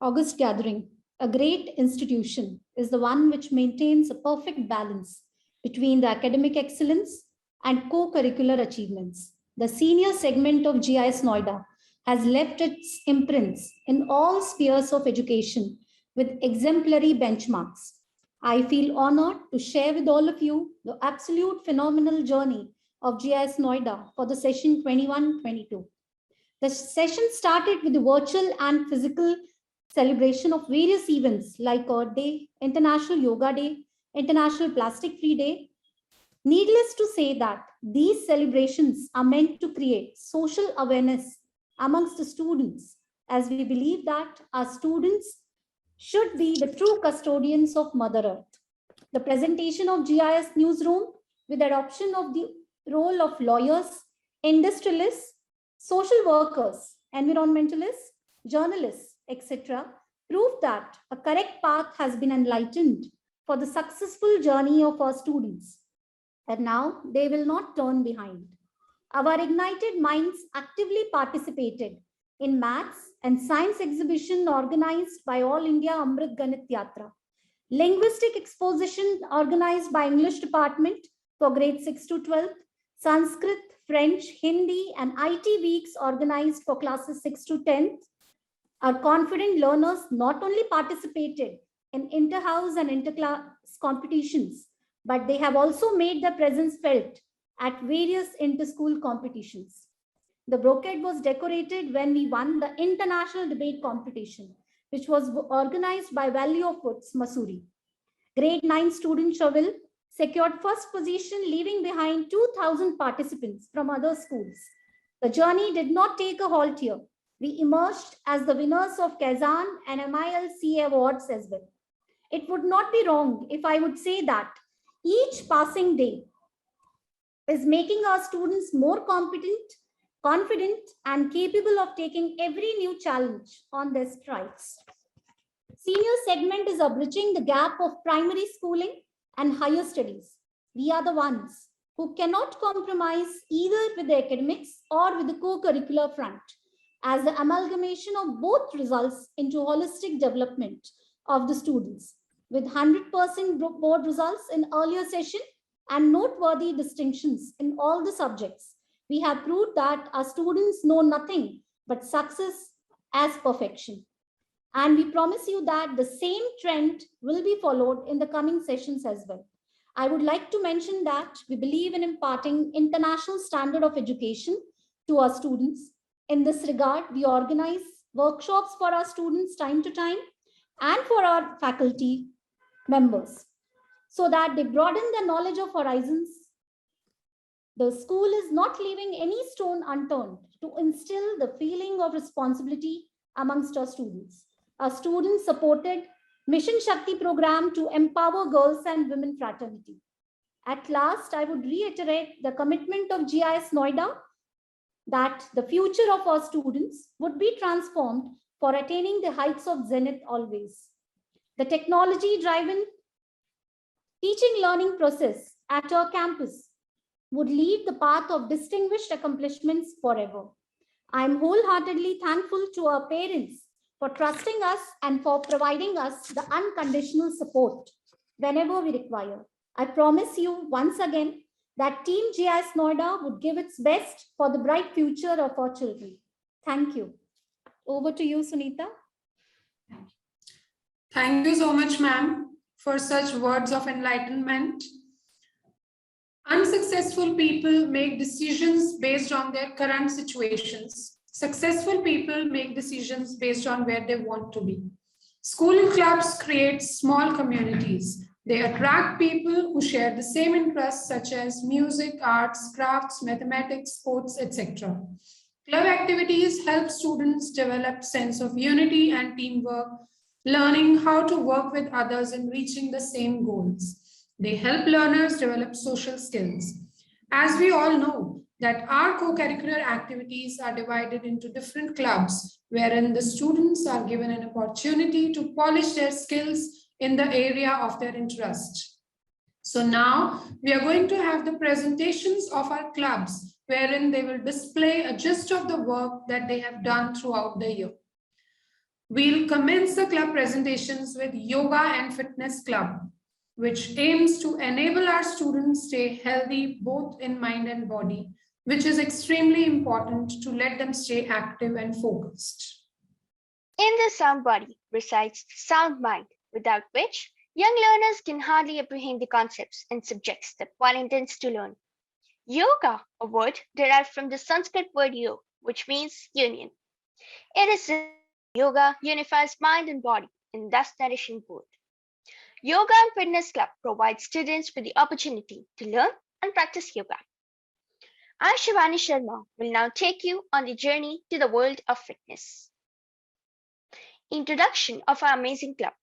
August gathering. A great institution is the one which maintains a perfect balance between the academic excellence and co-curricular achievements. The senior segment of GIIS Noida has left its imprints in all spheres of education with exemplary benchmarks. I feel honored to share with all of you the absolute phenomenal journey of GIIS Noida for the session 21-22. The session started with the virtual and physical celebration of various events like Earth Day, International Yoga Day, International Plastic Free Day. Needless to say that these celebrations are meant to create social awareness amongst the students, as we believe that our students should be the true custodians of Mother Earth. The presentation of GIS Newsroom with adoption of the role of lawyers, industrialists, social workers, environmentalists, journalists, etc., prove that a correct path has been enlightened for the successful journey of our students. And now they will not turn behind. Our ignited minds actively participated in maths and science exhibition organized by All India Amrit Ganit Yatra, linguistic exposition organized by English department for grade 6 to 12, Sanskrit, French, Hindi, and IT weeks organized for classes 6 to 10. Our confident learners not only participated in inter-house and inter-class competitions, but they have also made their presence felt at various inter-school competitions. The brocade was decorated when we won the international debate competition, which was organized by Valley of Woods, Mussoorie. Grade 9 student Shavil secured first position, leaving behind 2,000 participants from other schools. The journey did not take a halt here. We emerged as the winners of Kazan and MILC awards as well. It would not be wrong if I would say that each passing day is making our students more competent, confident, and capable of taking every new challenge on their strides. Senior segment is bridging the gap of primary schooling and higher studies. We are the ones who cannot compromise either with the academics or with the co-curricular front, as the amalgamation of both results into holistic development of the students. With 100% board results in earlier session and noteworthy distinctions in all the subjects, we have proved that our students know nothing but success as perfection. And we promise you that the same trend will be followed in the coming sessions as well. I would like to mention that we believe in imparting international standard of education to our students. In this regard, we organize workshops for our students time to time and for our faculty members so that they broaden their knowledge of horizons. The school is not leaving any stone unturned to instill the feeling of responsibility amongst our students. Our students supported Mission Shakti program to empower girls and women fraternity. At last, I would reiterate the commitment of GIIS Noida that the future of our students would be transformed for attaining the heights of zenith always. The technology-driven teaching learning process at our campus would lead the path of distinguished accomplishments forever. I am wholeheartedly thankful to our parents for trusting us and for providing us the unconditional support whenever we require. I promise you once again that Team GIIS Noida would give its best for the bright future of our children. Thank you. Over to you, Sunita. Thank you so much, ma'am, for such words of enlightenment. Unsuccessful people make decisions based on their current situations. Successful people make decisions based on where they want to be. School clubs create small communities. They attract people who share the same interests such as music, arts, crafts, mathematics, sports, etc. Club activities help students develop sense of unity and teamwork, learning how to work with others in reaching the same goals. They help learners develop social skills. As we all know, that our co-curricular activities are divided into different clubs, wherein the students are given an opportunity to polish their skills in the area of their interest. So now we are going to have the presentations of our clubs, wherein they will display a gist of the work that they have done throughout the year. We'll commence the club presentations with Yoga and Fitness Club, which aims to enable our students stay healthy both in mind and body, which is extremely important to let them stay active and focused. In the sound body resides the sound mind, without which young learners can hardly apprehend the concepts and subjects that one intends to learn. Yoga, a word derived from the Sanskrit word yo, which means union. It is said yoga unifies mind and body, and thus nourishing both. Yoga and Fitness Club provides students with the opportunity to learn and practice yoga. I, Shivani Sharma, will now take you on the journey to the world of fitness. Introduction of our amazing club.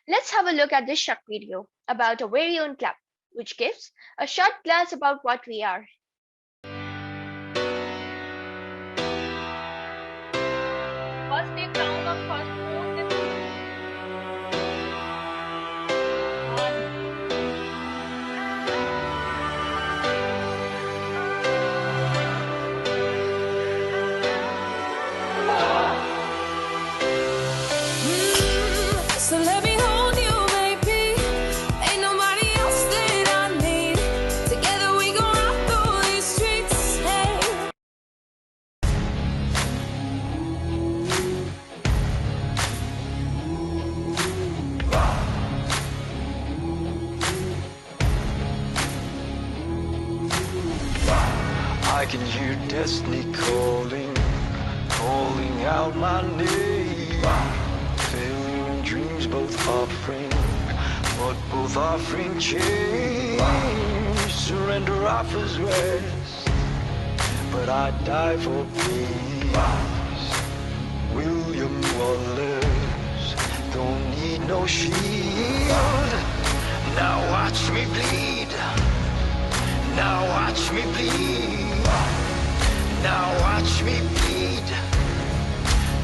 Let's have a look at this short video about our very own club, which gives a short glance about what we are. First take round of first pose is So let me hold you, baby. Ain't nobody else that I need. Together we gon' rock through these streets. Hey. I can hear destiny calling, calling out my name. Failure and dreams both offering, but both offering change. Surrender offers rest, but I die for peace. William Wallace, don't need no shield. Now watch me bleed. Now watch me bleed. Now watch me bleed.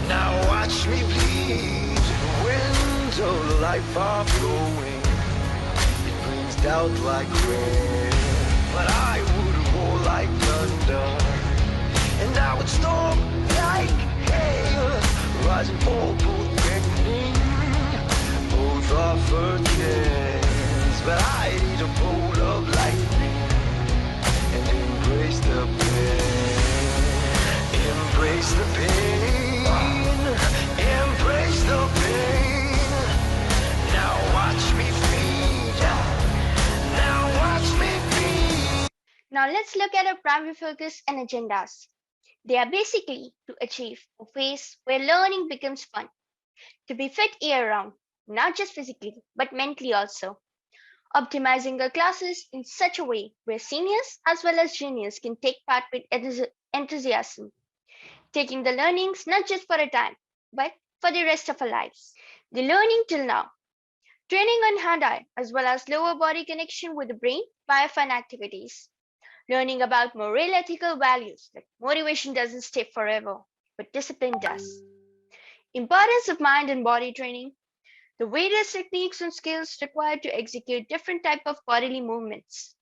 Now watch me bleed. Winds of life are blowing. It brings doubt like rain. But I would roar like thunder, and I would storm like hail. Rise and fall, both reckoning, both offer chance. But I need a bolt of lightning and embrace the pain. Embrace the pain. Embrace the pain. Now watch me feed. Now watch me feed. Now let's look at our primary focus and agendas. They are basically to achieve a phase where learning becomes fun, to be fit year-round, not just physically, but mentally also. Optimizing our classes in such a way where seniors as well as juniors can take part with enthusiasm, taking the learnings not just for a time, but for the rest of our lives. The learning till now. Training on hand-eye as well as lower body connection with the brain via fun activities. Learning about moral ethical values like motivation doesn't stay forever, but discipline does. Importance of mind and body training. The various techniques and skills required to execute different type of bodily movements.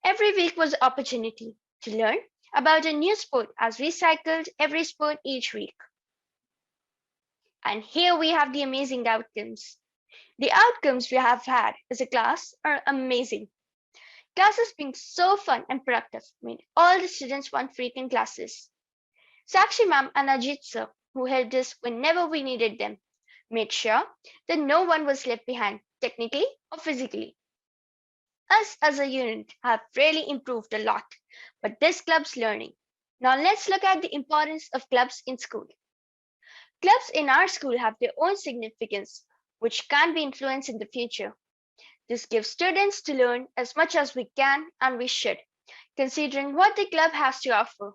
Every week was an opportunity to learn about a new sport as we cycled every sport each week. And here we have the amazing outcomes. The outcomes we have had as a class are amazing. Classes being so fun and productive made all the students want frequent classes. Sakshi ma'am and Ajit sir, who helped us whenever we needed them, made sure that no one was left behind, technically or physically. Us as a unit have really improved a lot, but this club's learning. Now let's look at the importance of clubs in school. Clubs in our school have their own significance, which can be influenced in the future. This gives students to learn as much as we can and we should, considering what the club has to offer.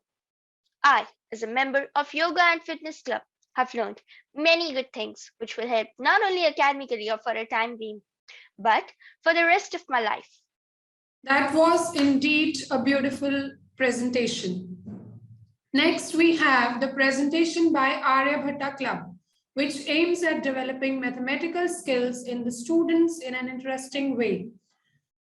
I, as a member of Yoga and Fitness Club, have learned many good things which will help not only academically or for a time being, but for the rest of my life. That was indeed a beautiful presentation. Next, we have the presentation by Aryabhatta Club, which aims at developing mathematical skills in the students in an interesting way.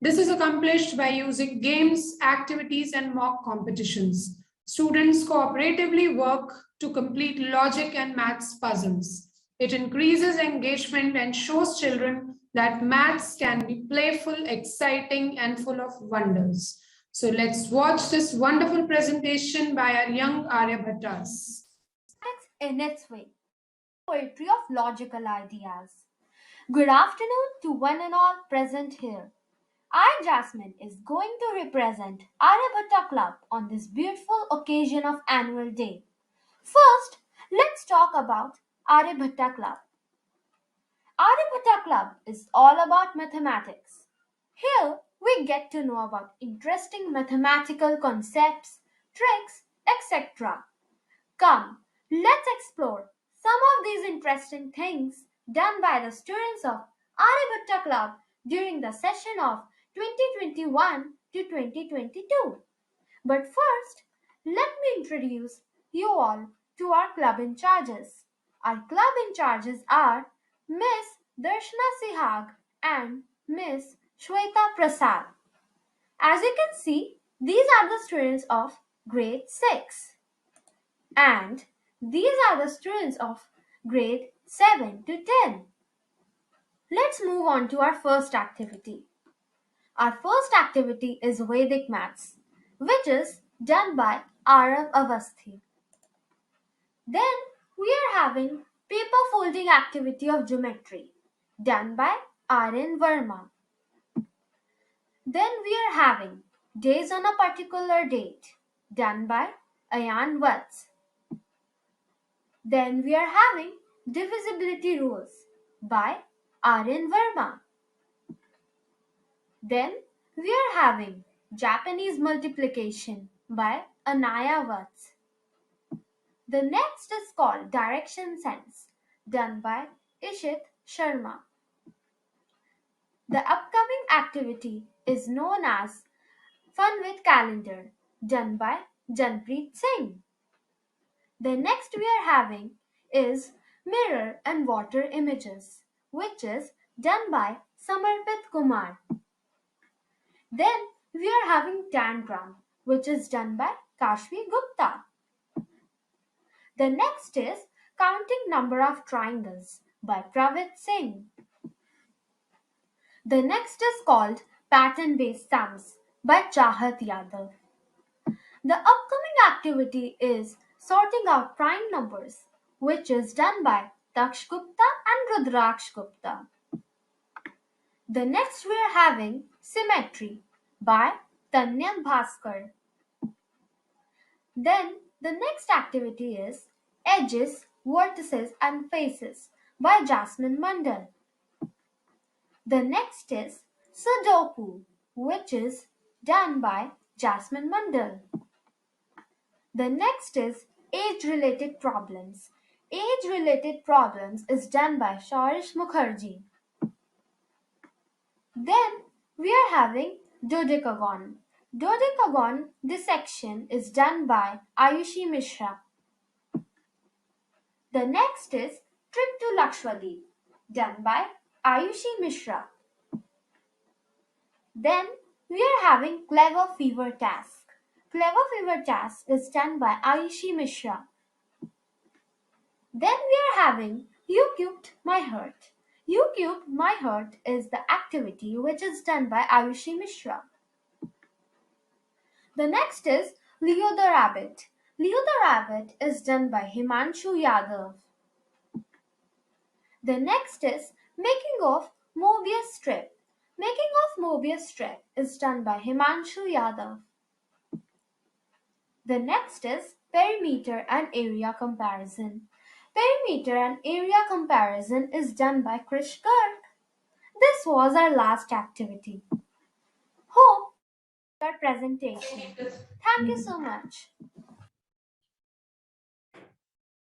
This is accomplished by using games, activities, and mock competitions. Students cooperatively work to complete logic and maths puzzles. It increases engagement and shows children that maths can be playful, exciting, and full of wonders. So let's watch this wonderful presentation by our young Aryabhattas. In its way, poetry of logical ideas. Good afternoon to one and all present here. I, Jasmine, is going to represent Aryabhatta Club on this beautiful occasion of Annual Day. First, let's talk about Aryabhatta Club. Aryabhatta Club is all about mathematics. Here, we get to know about interesting mathematical concepts, tricks, etc. Come, let's explore some of these interesting things done by the students of Aryabhatta Club during the session of 2021 to 2022. But first, let me introduce you all to our club in charges. Our club in charges are Miss Darshana Sihag and Miss Shweta Prasad. As you can see, these are the students of grade 6. And these are the students of grade 7 to 10. Let's move on to our first activity. Our first activity is Vedic Maths, which is done by Arav Avasthi. Then we are having paper folding activity of geometry, done by Aryan Verma. Then we are having days on a particular date, done by Ayan Vats. Then we are having divisibility rules by Aryan Verma. Then we are having Japanese multiplication by Anaya Vats. The next is called direction sense, done by Ishit Sharma. The upcoming activity is known as Fun with Calendar, done by Janpreet Singh. The next we are having is Mirror and Water Images, which is done by Samarpit Kumar. Then we are having Tangram, which is done by Kashvi Gupta. The next is Counting Number of Triangles by Pravit Singh. The next is called Pattern-Based Sums by Chahat Yadav. The upcoming activity is Sorting Out Prime Numbers, which is done by Daksh Gupta and Rudraksh Gupta. The next we are having Symmetry by Tanya Bhaskar. Then the next activity is Edges, Vertices and Faces by Jasmine Mandal. The next is Sudoku, which is done by Jasmine Mandal. The next is Age-Related Problems. Age-Related Problems is done by Sharish Mukherjee. Then we are having Dodecagon. Dodecagon dissection is done by Ayushi Mishra. The next is Trip to Lakshadweep, done by Ayushi Mishra. Then we are having Clever Fever Task. Clever Fever Task is done by Ayushi Mishra. Then we are having You Cubed My Heart. You Cubed My Heart is the activity which is done by Ayushi Mishra. The next is Leo the Rabbit. Leo the Rabbit is done by Himanshu Yadav. The next is Making of Mobius Strip. Making of Mobius Strip is done by Himanshu Yadav. The next is Perimeter and Area Comparison. Perimeter and area comparison is done by Krish Garg. This was our last activity. Hope our presentation. Thank you so much.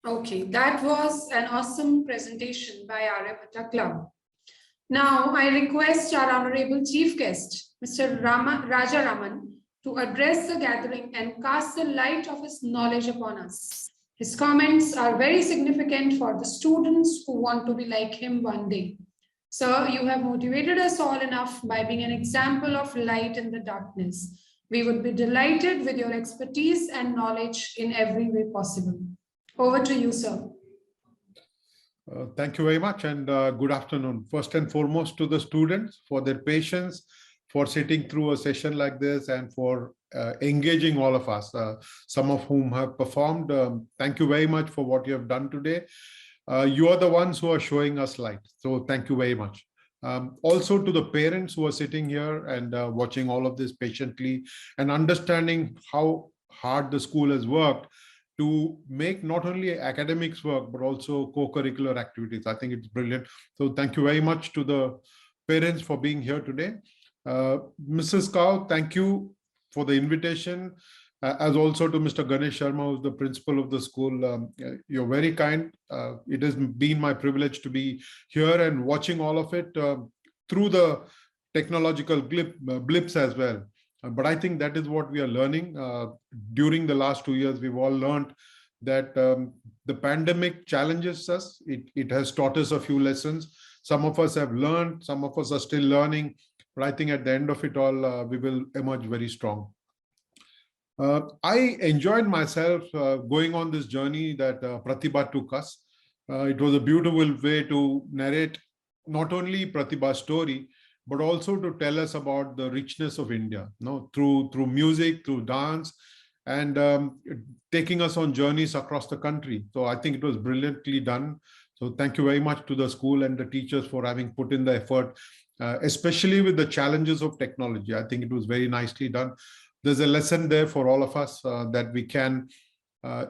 Okay, that was an awesome presentation by Aryabhatta Club. Now I request our Honorable Chief Guest, Mr. Raja Raman, to address the gathering and cast the light of his knowledge upon us. His comments are very significant for the students who want to be like him one day. Sir, you have motivated us all enough by being an example of light in the darkness. We would be delighted with your expertise and knowledge in every way possible. Over to you, sir. Thank you very much, and good afternoon. First and foremost to the students for their patience, for sitting through a session like this, and for engaging all of us, some of whom have performed. Thank you very much for what you have done today. You are the ones who are showing us light. So thank you very much. Also to the parents who are sitting here and watching all of this patiently and understanding how hard the school has worked to make not only academics work, but also co-curricular activities. I think it's brilliant. So thank you very much to the parents for being here today. Mrs. Kao, thank you for the invitation, as also to Mr. Ganesh Sharma, who's the principal of the school. You're very kind. It has been my privilege to be here and watching all of it through the technological blips as well. But I think that is what we are learning. During the last 2 years, we've all learned that the pandemic challenges us. It has taught us a few lessons. Some of us have learned, some of us are still learning, but I think at the end of it all, we will emerge very strong. I enjoyed myself going on this journey that Pratibha took us. It was a beautiful way to narrate not only Pratibha's story, but also to tell us about the richness of India, through music, through dance, and taking us on journeys across the country. So I think it was brilliantly done. So thank you very much to the school and the teachers for having put in the effort, especially with the challenges of technology. I think it was very nicely done. There's a lesson there for all of us that we can,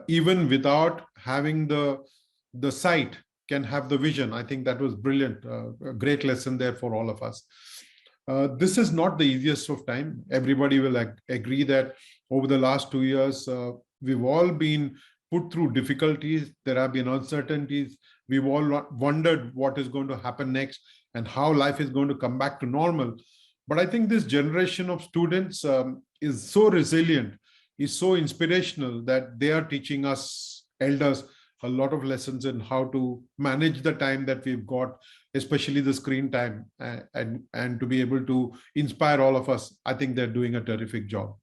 even without having the sight, can have the vision. I think that was brilliant. A great lesson there for all of us. This is not the easiest of time. Everybody will agree that over the last 2 years, we've all been put through difficulties. There have been uncertainties. We've all wondered what is going to happen next and how life is going to come back to normal. But I think this generation of students is so resilient, is so inspirational that they are teaching us elders a lot of lessons in how to manage the time that we've got, especially the screen time, and to be able to inspire all of us. I think they're doing a terrific job.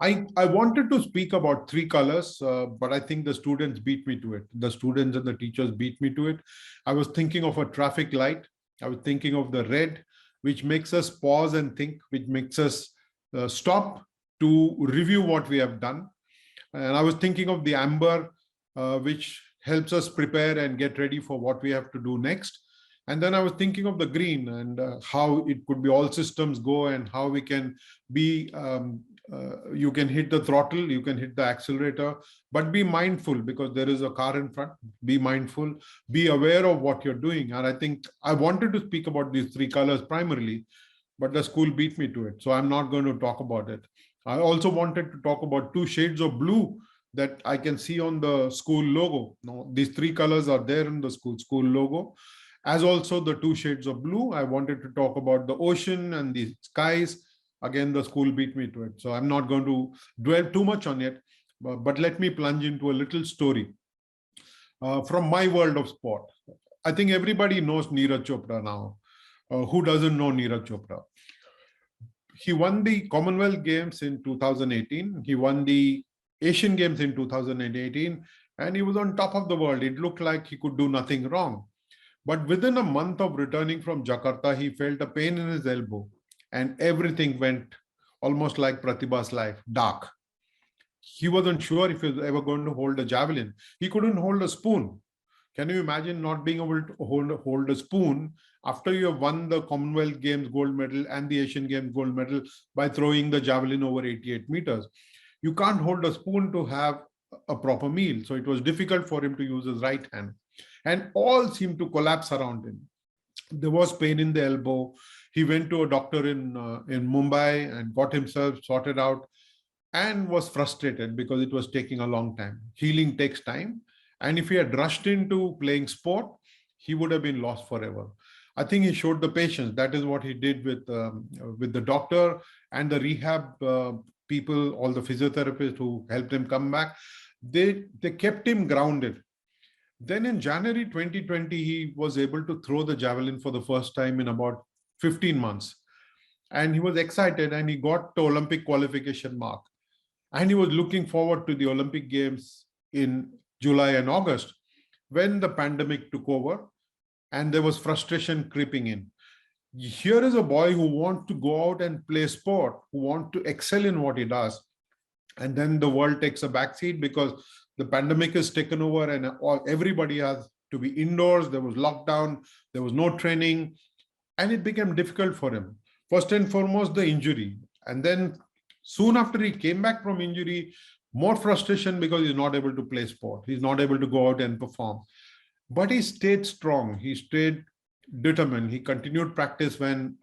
I wanted to speak about 3 colors, but I think the students beat me to it. The students and the teachers beat me to it. I was thinking of a traffic light. I was thinking of the red, which makes us pause and think, which makes us stop to review what we have done. And I was thinking of the amber, which helps us prepare and get ready for what we have to do next. And then I was thinking of the green and how it could be all systems go, and how we can be, you can hit the throttle, you can hit the accelerator, but be mindful because there is a car in front. Be mindful, be aware of what you're doing. And I think I wanted to speak about these 3 colors primarily, but the school beat me to it. So I'm not going to talk about it. I also wanted to talk about 2 shades of blue that I can see on the school logo. Now, these 3 colors are there in the school logo, as also the 2 shades of blue. I wanted to talk about the ocean and the skies. Again, the school beat me to it. So I'm not going to dwell too much on it, but let me plunge into a little story from my world of sport. I think everybody knows Neeraj Chopra now. Who doesn't know Neeraj Chopra? He won the Commonwealth Games in 2018. He won the Asian Games in 2018, and he was on top of the world. It looked like he could do nothing wrong. But within a month of returning from Jakarta, he felt a pain in his elbow, and everything went almost like Pratibha's life, dark. He wasn't sure if he was ever going to hold a javelin. He couldn't hold a spoon. Can you imagine not being able to hold a spoon after you have won the Commonwealth Games gold medal and the Asian Games gold medal by throwing the javelin over 88 meters? You can't hold a spoon to have a proper meal. So it was difficult for him to use his right hand. And all seemed to collapse around him. There was pain in the elbow. He went to a doctor in Mumbai and got himself sorted out, and was frustrated because it was taking a long time. Healing takes time. And if he had rushed into playing sport, he would have been lost forever. I think he showed the patience. That is what he did with the doctor and the rehab people, all the physiotherapists who helped him come back. They kept him grounded. Then in January 2020, he was able to throw the javelin for the first time in about 15 months. And he was excited and he got the Olympic qualification mark. And he was looking forward to the Olympic Games in July and August when the pandemic took over and there was frustration creeping in. Here is a boy who wants to go out and play sport, who wants to excel in what he does. And then the world takes a backseat because the pandemic has taken over and everybody has to be indoors. There was lockdown, there was no training, and it became difficult for him. First and foremost, the injury. And then soon after he came back from injury, more frustration because he's not able to play sport. He's not able to go out and perform. But he stayed strong. He stayed determined. He continued practice when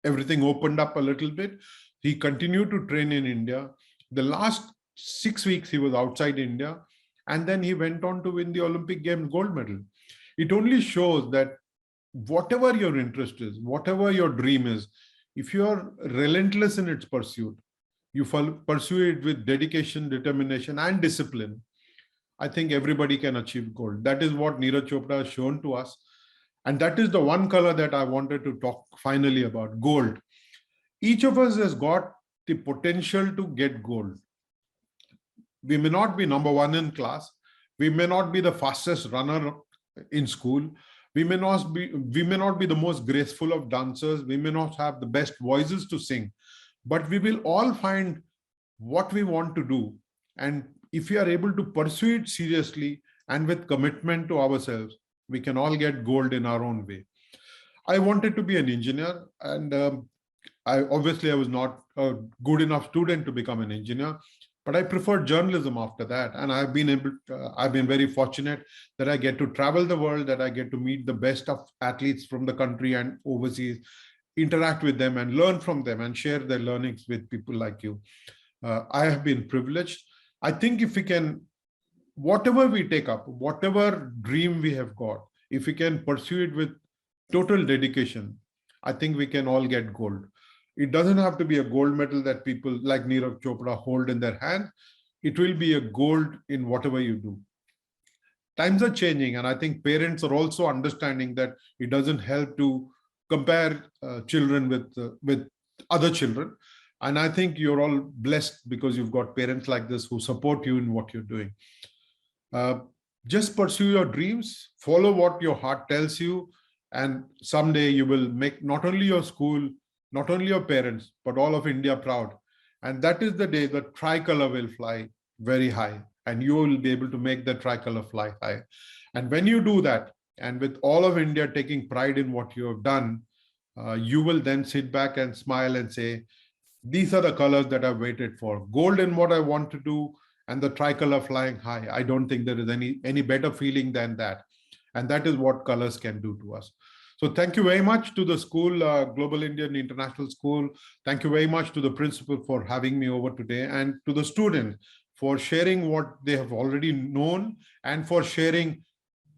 everything opened up a little bit. He continued to train in India. The last 6 weeks, he was outside India. And then he went on to win the Olympic Games gold medal. It only shows that whatever your interest is, whatever your dream is, if you are relentless in its pursuit, you pursue it with dedication, determination, and discipline, I think everybody can achieve gold. That is what Neeraj Chopra has shown to us. And that is the one color that I wanted to talk finally about, gold. Each of us has got the potential to get gold. We may not be number one in class. We may not be the fastest runner in school. We may not be the most graceful of dancers. We may not have the best voices to sing, but we will all find what we want to do. And if we are able to pursue it seriously and with commitment to ourselves, we can all get gold in our own way. I wanted to be an engineer, and I was not a good enough student to become an engineer, but I preferred journalism after that. And I've been very fortunate that I get to travel the world, that I get to meet the best of athletes from the country and overseas, interact with them and learn from them and share their learnings with people like you. I have been privileged. I think if we can, whatever we take up, whatever dream we have got, if we can pursue it with total dedication, I think we can all get gold. It doesn't have to be a gold medal that people like Neeraj Chopra hold in their hand. It will be a gold in whatever you do. Times are changing, and I think parents are also understanding that it doesn't help to compare children with other children. And I think you're all blessed because you've got parents like this who support you in what you're doing. Just pursue your dreams, follow what your heart tells you, and someday you will make not only your school, not only your parents, but all of India proud. And that is the day the tricolor will fly very high, and you will be able to make the tricolor fly high. And when you do that, and with all of India taking pride in what you have done, you will then sit back and smile and say, these are the colors that I've waited for. Gold in what I want to do, and the tricolor flying high. I don't think there is any better feeling than that. And that is what colors can do to us. So thank you very much to the school, Global Indian International School. Thank you very much to the principal for having me over today, and to the students for sharing what they have already known and for sharing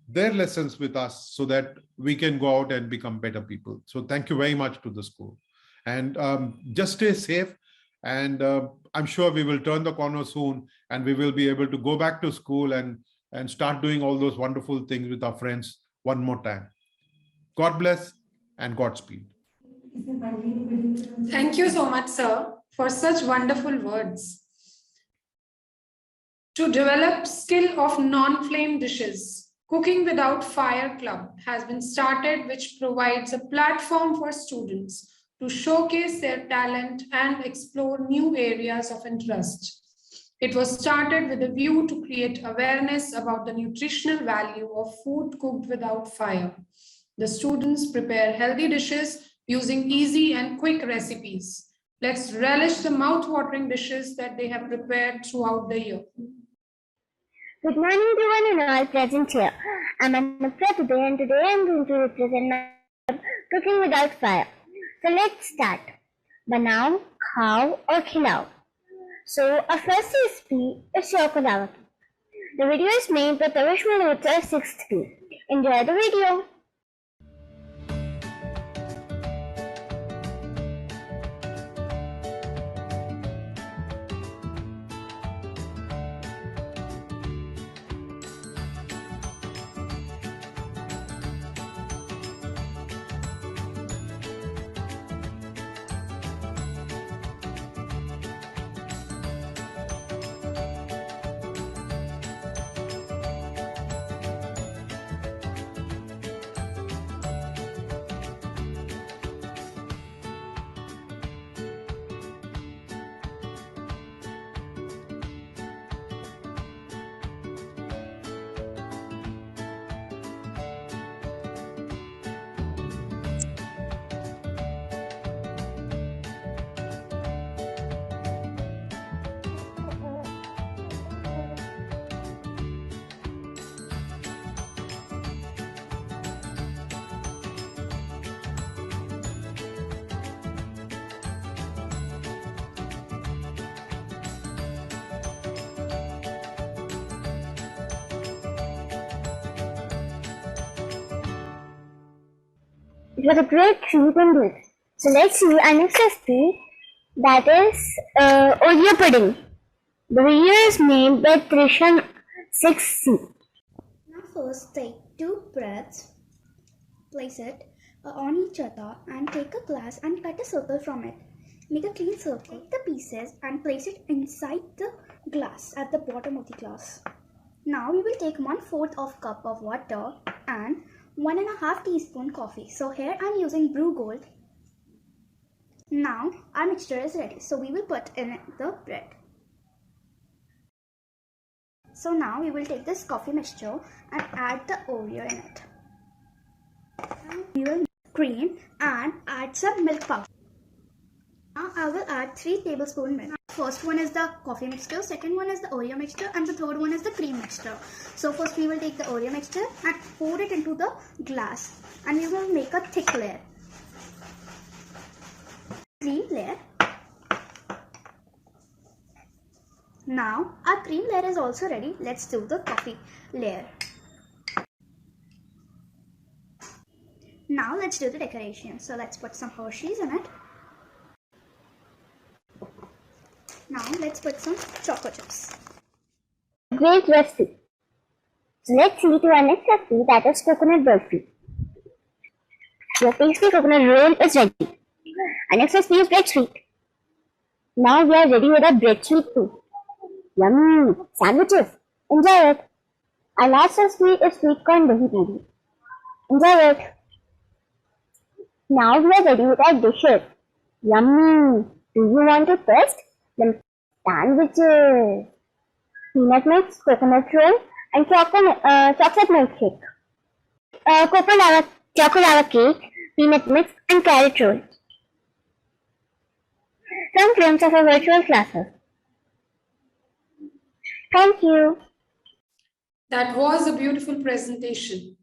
their lessons with us so that we can go out and become better people. So thank you very much to the school. And just stay safe. And I'm sure we will turn the corner soon, and we will be able to go back to school and start doing all those wonderful things with our friends one more time. God bless and Godspeed. Thank you so much, sir, for such wonderful words. To develop skill of non-flame dishes, Cooking Without Fire Club has been started, which provides a platform for students to showcase their talent and explore new areas of interest. It was started with a view to create awareness about the nutritional value of food cooked without fire. The students prepare healthy dishes using easy and quick recipes. Let's relish the mouth-watering dishes that they have prepared throughout the year. Good morning to one and all present here. I'm Anupra today, and today I'm going to represent my club, Cooking Without Fire. So let's start. Banao, khao or khilao. So our first recipe is chocolate. The video is made by Tavish Malhotra 6th grade. Enjoy the video. It was a great treat indeed. So let's see our next recipe, that is Oreo pudding. The video is made by Trishan 6C. Now first take 2 breads, place it on each other and take a glass and cut a circle from it. Make a clean circle. Take the pieces and place it inside the glass at the bottom of the glass. Now we will take 1/4 of cup of water and 1.5 teaspoon coffee. So here I am using Brew Gold. Now our mixture is ready. So we will put in the bread. So now we will take this coffee mixture and add the Oreo in it. We will cream and add some milk powder. Now I will add 3 tablespoons milk. First one is the coffee mixture, second one is the Oreo mixture, and the third one is the cream mixture. So first we will take the Oreo mixture and pour it into the glass, and we will make a thick layer. Cream layer. Now our cream layer is also ready. Let's do the coffee layer. Now let's do the decoration. So let's put some Hershey's in it. Now let's put some chocolate chips. Great recipe. So let's see to our next recipe, that is coconut burfi. Your tasty coconut roll is ready. Our next recipe is bread sweet. Now we are ready with our bread sweet too. Yummy! Sandwiches! Enjoy it! Our last recipe is sweet corn dahi puri. Enjoy it! Now we are ready with our dishes. Yummy! Do you want to taste? Then sandwiches! Peanut mix, coconut roll, and chocolate milkshake. Chocolate lava cake, peanut mix, and carrot roll. Some glimpse of our virtual classes. Thank you. That was a beautiful presentation.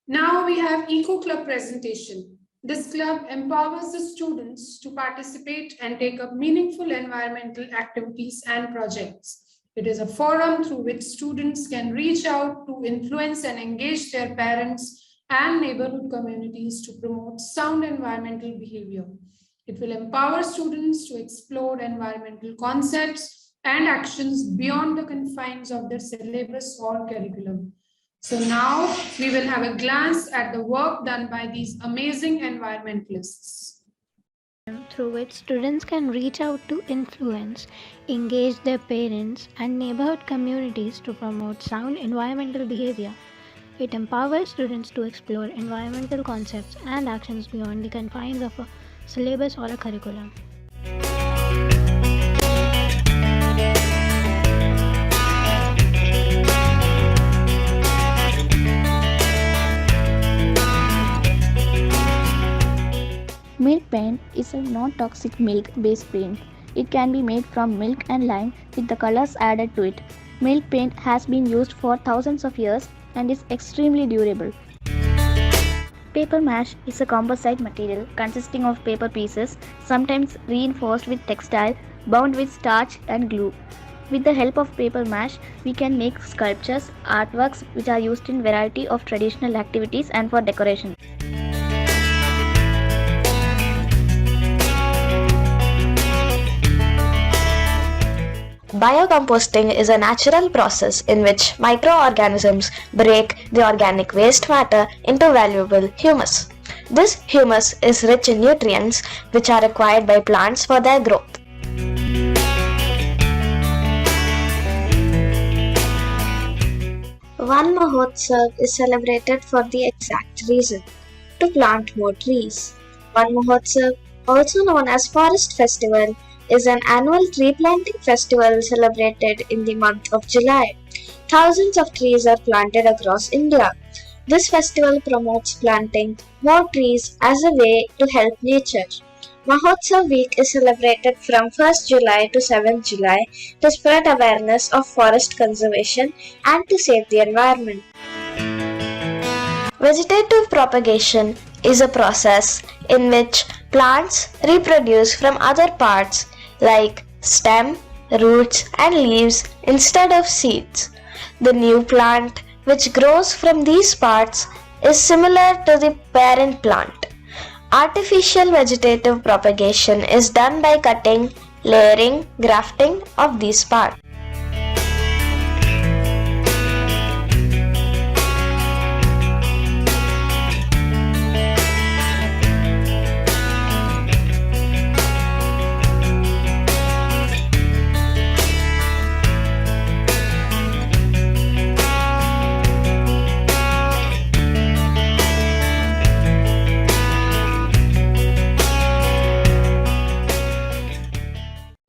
Now we have Eco Club presentation. This club empowers the students to participate and take up meaningful environmental activities and projects. It is a forum through which students can reach out to influence and engage their parents and neighborhood communities to promote sound environmental behavior. It will empower students to explore environmental concepts and actions beyond the confines of their syllabus or curriculum. So now we will have a glance at the work done by these amazing environmentalists. Through which students can reach out to influence, engage their parents and neighborhood communities to promote sound environmental behavior. It empowers students to explore environmental concepts and actions beyond the confines of a syllabus or a curriculum. Milk paint is a non-toxic milk-based paint. It can be made from milk and lime with the colors added to it. Milk paint has been used for thousands of years and is extremely durable. Paper mache is a composite material consisting of paper pieces, sometimes reinforced with textile, bound with starch and glue. With the help of paper mache, we can make sculptures, artworks which are used in variety of traditional activities and for decoration. Biocomposting is a natural process in which microorganisms break the organic waste matter into valuable humus. This humus is rich in nutrients which are required by plants for their growth. One Mahotsav is celebrated for the exact reason: to plant more trees. One Mahotsav, also known as Forest Festival, is an annual tree planting festival celebrated in the month of July. Thousands of trees are planted across India. This festival promotes planting more trees as a way to help nature. Mahotsav week is celebrated from 1st July to 7th July to spread awareness of forest conservation and to save the environment. Vegetative propagation is a process in which plants reproduce from other parts like stem, roots and leaves instead of seeds. The new plant which grows from these parts is similar to the parent plant. Artificial vegetative propagation is done by cutting, layering, grafting of these parts.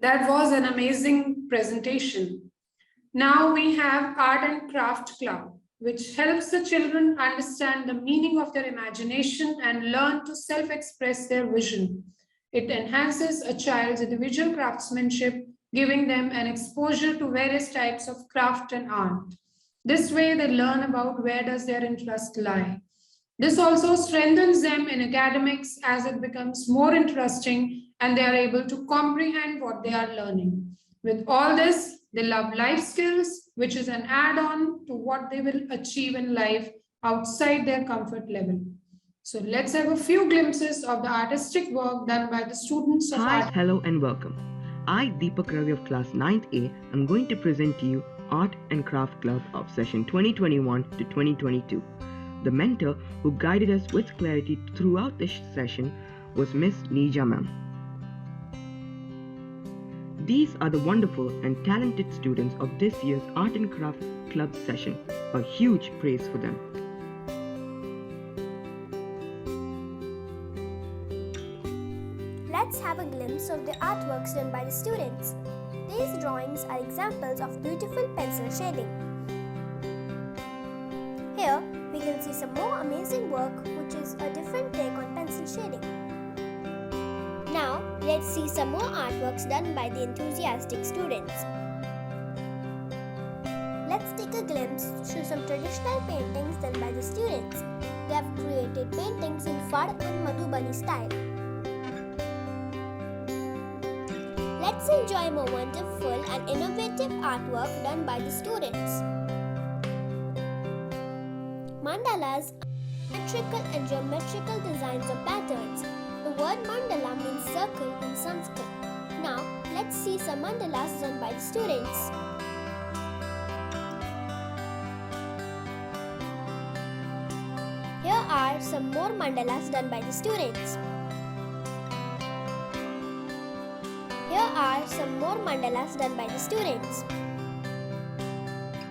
That was an amazing presentation. Now we have Art and Craft Club, which helps the children understand the meaning of their imagination and learn to self-express their vision. It enhances a child's individual craftsmanship, giving them an exposure to various types of craft and art. This way they learn about where does their interest lie. This also strengthens them in academics as it becomes more interesting and they are able to comprehend what they are learning. With all this, they love life skills, which is an add-on to what they will achieve in life outside their comfort level. So let's have a few glimpses of the artistic work done by the students of Hi, art. hello and welcome. I, Deepak Ravi of class 9th A, am going to present to you Art and Craft Club of session 2021 to 2022. The mentor who guided us with clarity throughout this session was Miss Nija ma'am. These are the wonderful and talented students of this year's Art and Craft Club session. A huge praise for them. Let's have a glimpse of the artworks done by the students. These drawings are examples of beautiful pencil shading. Here, we can see some more amazing work which is a different take on pencil shading. Now, let's see some more artworks done by the enthusiastic students. Let's take a glimpse through some traditional paintings done by the students. They have created paintings in Fad and Madhubani style. Let's enjoy more wonderful and innovative artwork done by the students. Mandalas are metrical and geometrical designs or patterns. The word mandala means circle in Sanskrit. Now, let's see some mandalas done by the students. Here are some more mandalas done by the students. Here are some more mandalas done by the students.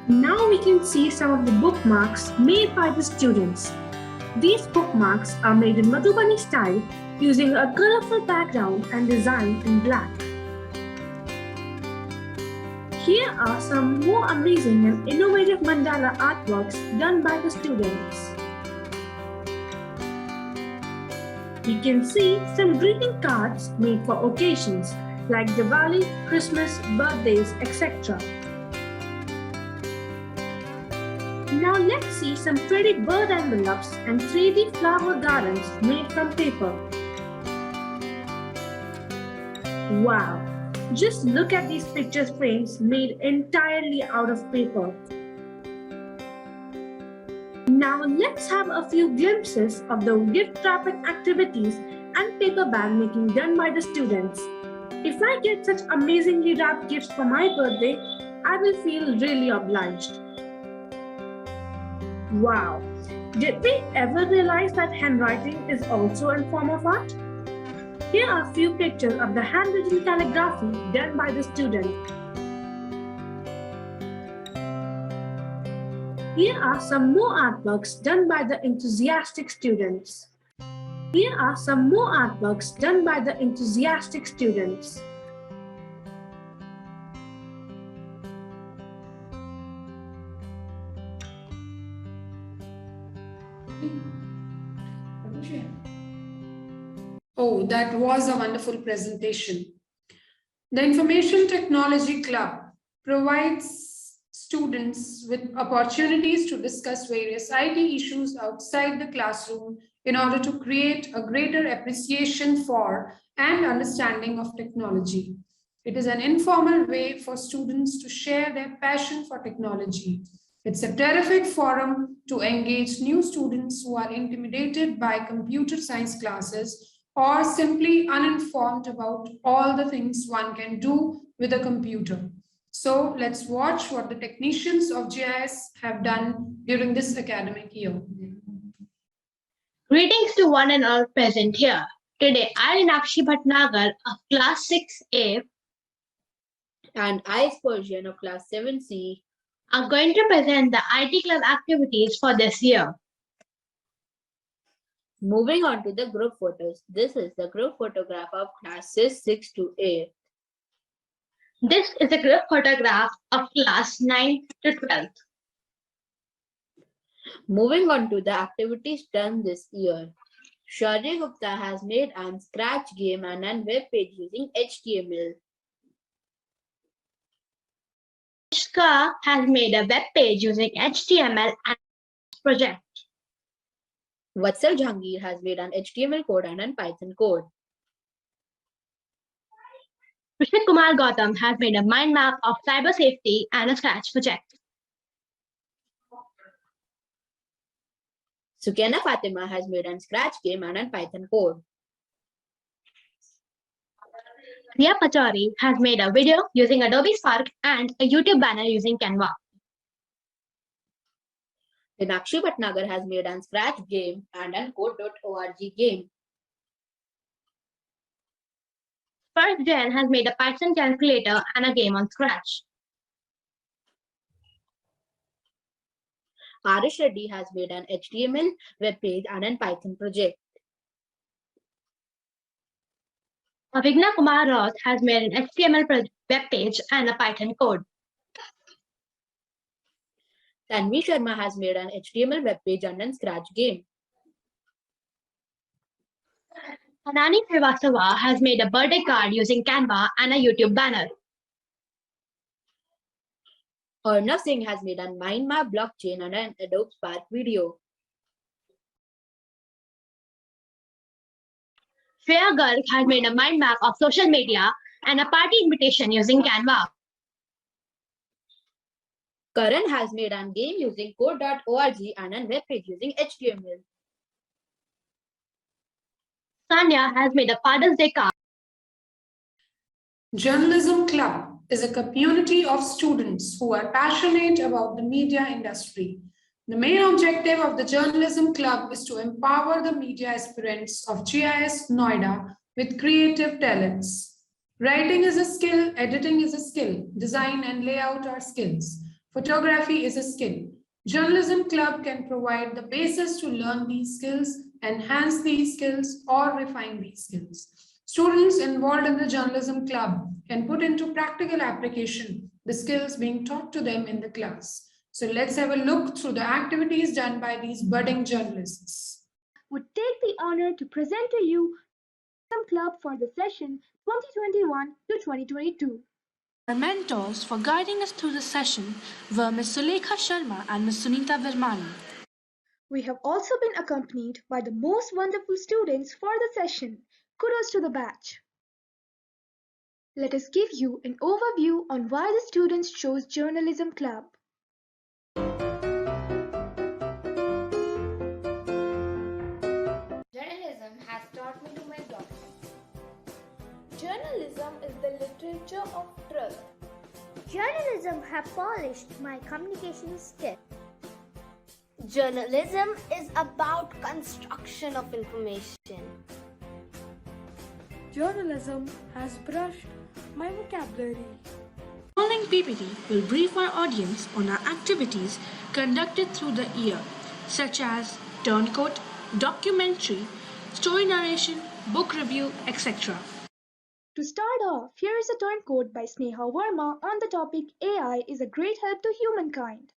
Now we can see some of the bookmarks made by the students. These bookmarks are made in Madhubani style using a colorful background and design in black. Here are some more amazing and innovative mandala artworks done by the students. We can see some greeting cards made for occasions like Diwali, Christmas, birthdays, etc. Now let's see some pretty bird envelopes and 3D flower gardens made from paper. Wow! Just look at these picture frames made entirely out of paper. Now let's have a few glimpses of the gift wrapping activities and paper bag making done by the students. If I get such amazingly wrapped gifts for my birthday, I will feel really obliged. Wow! Did we ever realize that handwriting is also a form of art? Here are a few pictures of the handwritten calligraphy done by the student. Here are some more artworks done by the enthusiastic students. Here are some more artworks done by the enthusiastic students. Oh, that was a wonderful presentation. The Information Technology Club provides students with opportunities to discuss various IT issues outside the classroom in order to create a greater appreciation for and understanding of technology. It is an informal way for students to share their passion for technology. It's a terrific forum to engage new students who are intimidated by computer science classes or simply uninformed about all the things one can do with a computer. So let's watch what the technicians of GIS have done during this academic year. Greetings to one and all present here. Today, I, Nakshi Bhatnagar of Class 6A and I, Persian of Class 7C, are going to present the IT club activities for this year. Moving on to the group photos. This is the group photograph of classes 6 to 8. This is a group photograph of class 9 to 12. Moving on to the activities done this year. Shaurya Gupta has made an scratch game and a web page using HTML. Ishka has made a web page using HTML and project. Vatsal Jahangir has made an HTML code and a Python code. Vishnu Kumar Gautam has made a mind map of cyber safety and a scratch project. Sukaina Fatima has made a scratch game and a Python code. Riya Pachori has made a video using Adobe Spark and a YouTube banner using Canva. Nakshi Bhatnagar has made a scratch game and a code.org game. First Jen has made a Python calculator and a game on Scratch. Arish Reddy has made an HTML web page and a Python project. Avigna Kumar Roth has made an HTML web page and a Python code. Tanvi Sharma has made an HTML web page and a scratch game. Anani Srivastava has made a birthday card using Canva and a YouTube banner. Arnav Singh has made a mind map blockchain and an Adobe Spark video. Shreya Garg has made a mind map of social media and a party invitation using Canva. Karan has made a game using code.org and a web page using HTML. Sanya has made a Father's Day card. Journalism Club is a community of students who are passionate about the media industry. The main objective of the Journalism Club is to empower the media aspirants of GIIS Noida with creative talents. Writing is a skill, editing is a skill, design and layout are skills, photography is a skill. Journalism Club can provide the basis to learn these skills, enhance these skills, or refine these skills. Students involved in the Journalism Club can put into practical application the skills being taught to them in the class. So let's have a look through the activities done by these budding journalists. Would take the honor to present to you some club for the session 2021 to 2022. Our mentors for guiding us through the session were Ms. Sulekha Sharma and Ms. Sunita Virmani. We have also been accompanied by the most wonderful students for the session. Kudos to the batch. Let us give you an overview on why the students chose Journalism Club. Journalism has taught me to make documents. Journalism is the literature of truth. Journalism has polished my communication skills. Journalism is about construction of information. Journalism has brushed my vocabulary. The following PPT will brief our audience on our activities conducted through the year, such as turncoat, documentary, story narration, book review, etc. To start off, here is a turncoat by Sneha Verma on the topic AI is a great help to humankind.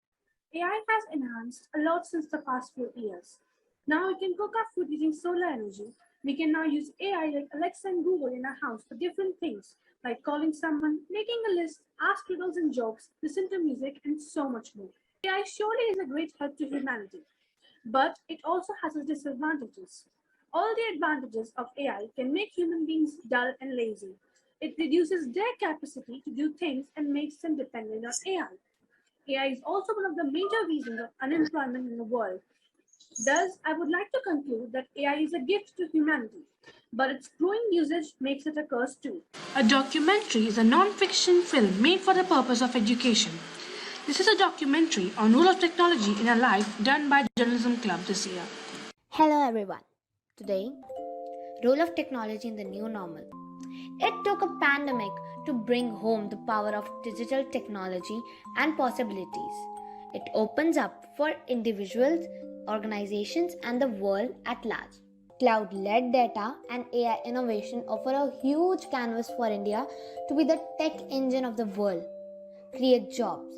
AI has enhanced a lot since the past few years. Now we can cook our food using solar energy. We can now use AI like Alexa and Google in our house for different things, like calling someone, making a list, ask riddles and jokes, listen to music, and so much more. AI surely is a great help to humanity, but it also has its disadvantages. All the advantages of AI can make human beings dull and lazy. It reduces their capacity to do things and makes them dependent on AI. AI is also one of the major reasons of unemployment in the world. Thus, I would like to conclude that AI is a gift to humanity, but its growing usage makes it a curse too. A documentary is a non-fiction film made for the purpose of education. This is a documentary on role of technology in our life done by Journalism Club this year. Hello everyone. Today, role of technology in the new normal. It took a pandemic to bring home the power of digital technology and possibilities. It opens up for individuals, organizations, and the world at large. Cloud-led data and AI innovation offer a huge canvas for India to be the tech engine of the world, create jobs,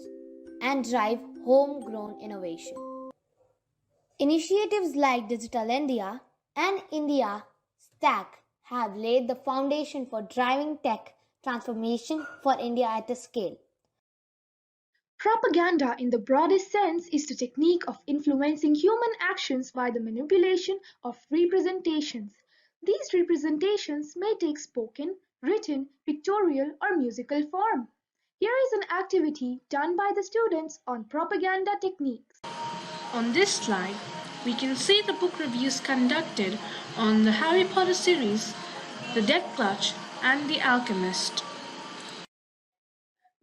and drive homegrown innovation. Initiatives like Digital India and India Stack have laid the foundation for driving tech transformation for India at a scale. Propaganda, in the broadest sense, is the technique of influencing human actions by the manipulation of representations. These representations may take spoken, written, pictorial, or musical form. Here is an activity done by the students on propaganda techniques. On this slide, we can see the book reviews conducted on the Harry Potter series, The Death Clutch, and The Alchemist.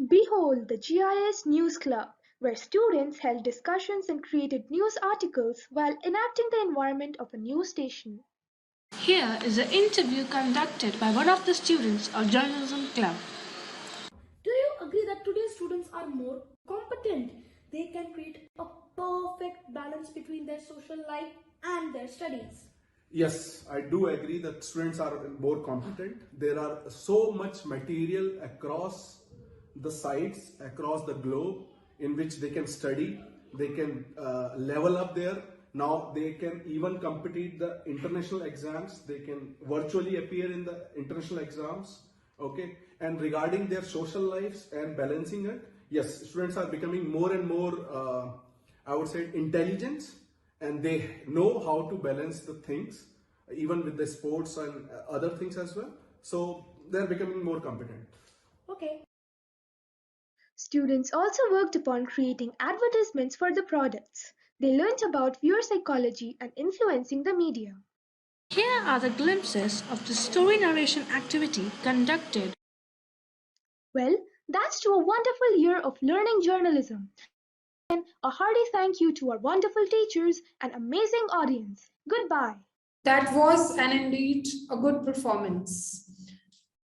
Behold the GIIS News Club, where students held discussions and created news articles while enacting the environment of a news station. Here is an interview conducted by one of the students of Journalism Club. Do you agree that today's students are more competent? They can create a perfect balance between their social life and their studies. Yes, I do agree that students are more competent. There are so much material across the sites, across the globe, in which they can study, they can level up there. Now they can even compete the international exams, they can virtually appear in the international exams, okay? And regarding their social lives and balancing it, yes, students are becoming more and more, I would say, intelligent, and they know how to balance the things, even with the sports and other things as well. So they're becoming more competent. Okay. Students also worked upon creating advertisements for the products. They learned about viewer psychology and influencing the media. Here are the glimpses of the story narration activity conducted. Well, that's to a wonderful year of learning journalism. And a hearty thank you to our wonderful teachers and amazing audience. Goodbye. That was and indeed a good performance.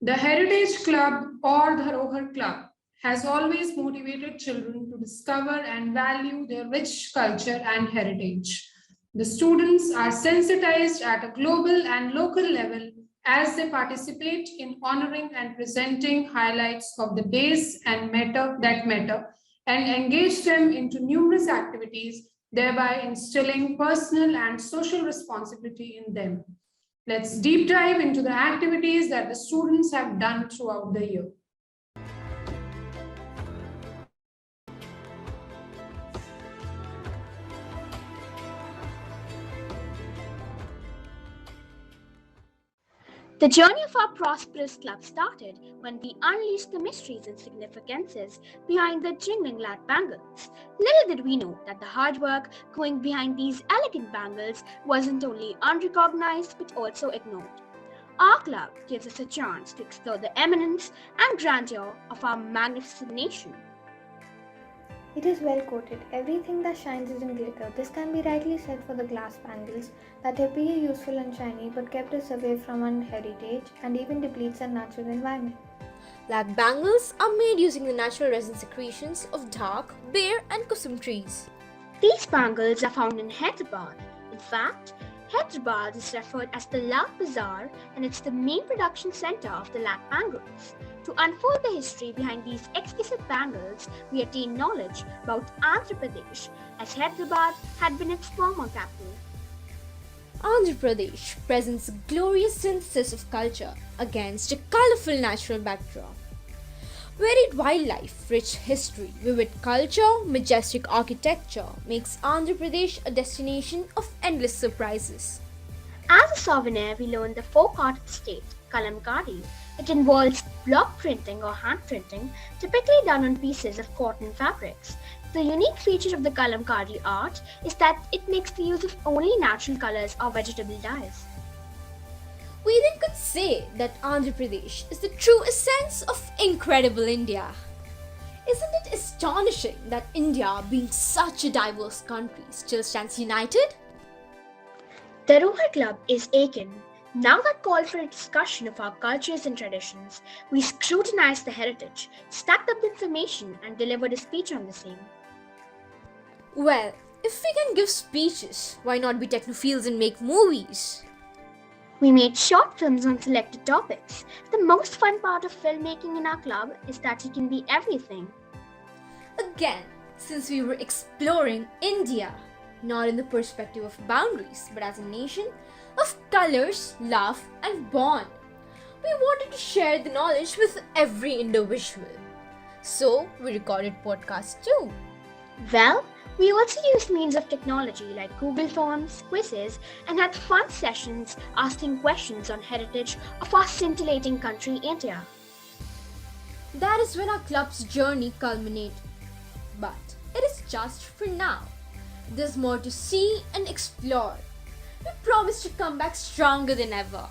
The Heritage Club or the Dharohar Club has always motivated children to discover and value their rich culture and heritage. The students are sensitized at a global and local level as they participate in honoring and presenting highlights of the days and that matter and engage them into numerous activities, thereby instilling personal and social responsibility in them. Let's deep dive into the activities that the students have done throughout the year. The journey of our prosperous club started when we unleashed the mysteries and significances behind the jingling lat bangles. Little did we know that the hard work going behind these elegant bangles wasn't only unrecognized but also ignored. Our club gives us a chance to explore the eminence and grandeur of our magnificent nation. It is well quoted. Everything that shines is in glitter. This can be rightly said for the glass bangles that appear useful and shiny but kept us away from our heritage and even depletes our natural environment. Lat bangles are made using the natural resin secretions of dark, bare and kusum trees. These bangles are found in Hyderabad. In fact, Hyderabad is referred as the Lat Bazaar and it's the main production center of the lat bangles. To unfold the history behind these exquisite bangles, we attain knowledge about Andhra Pradesh, as Hyderabad had been its former capital. Andhra Pradesh presents a glorious synthesis of culture against a colorful natural backdrop. Varied wildlife, rich history, vivid culture, majestic architecture makes Andhra Pradesh a destination of endless surprises. As a souvenir, we learn the folk art of the state, Kalamkari. It involves block printing or hand printing, typically done on pieces of cotton fabrics. The unique feature of the Kalamkari art is that it makes the use of only natural colors or vegetable dyes. We then could say that Andhra Pradesh is the true essence of incredible India. Isn't it astonishing that India, being such a diverse country, still stands united? The Rohar Club is Aiken. Now that calls for a discussion of our cultures and traditions, we scrutinized the heritage, stacked up the information, and delivered a speech on the same. Well, if we can give speeches, why not be technophiles and make movies? We made short films on selected topics. The most fun part of filmmaking in our club is that you can be everything. Again, since we were exploring India, not in the perspective of boundaries, but as a nation of colors, love, and bond, we wanted to share the knowledge with every individual. So, we recorded podcasts too. Well, we also used means of technology like Google Forms, quizzes, and had fun sessions asking questions on heritage of our scintillating country, India. That is when our club's journey culminated. But it is just for now. There's more to see and explore. We promise to come back stronger than ever.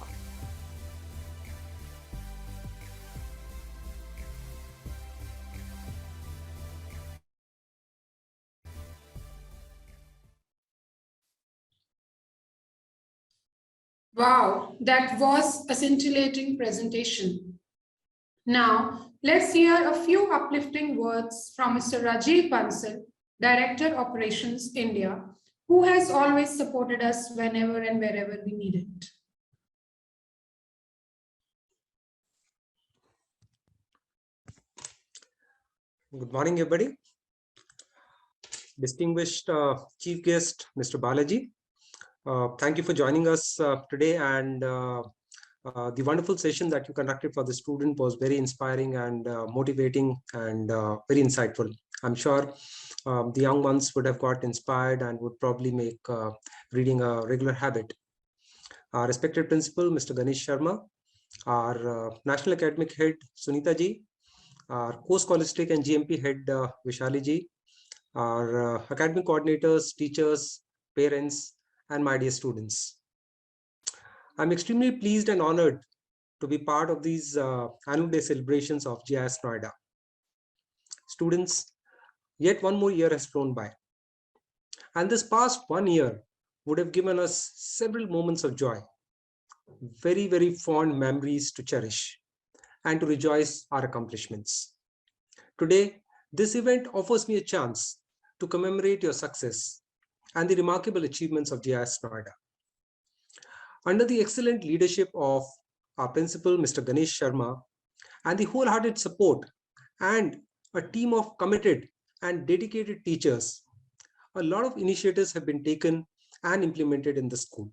Wow, that was a scintillating presentation. Now, let's hear a few uplifting words from Mr. Rajiv Bansal, Director Operations India, who has always supported us whenever and wherever we need it. Good morning, everybody. Distinguished Chief Guest, Mr. Balaji. Thank you for joining us today, and the wonderful session that you conducted for the student was very inspiring and motivating and very insightful. I'm sure the young ones would have got inspired and would probably make reading a regular habit. Our respected principal, Mr. Ganesh Sharma, our National Academic Head, Sunita ji, our co-scholastic and GMP Head, Vishali ji, our academic coordinators, teachers, parents, and my dear students. I'm extremely pleased and honored to be part of these annual day celebrations of GIIS Noida. Students, yet one more year has flown by. And this past 1 year would have given us several moments of joy, very, very fond memories to cherish and to rejoice our accomplishments. Today, this event offers me a chance to commemorate your success and the remarkable achievements of GIIS Noida. Under the excellent leadership of our principal, Mr. Ganesh Sharma, and the wholehearted support and a team of committed and dedicated teachers, a lot of initiatives have been taken and implemented in the school.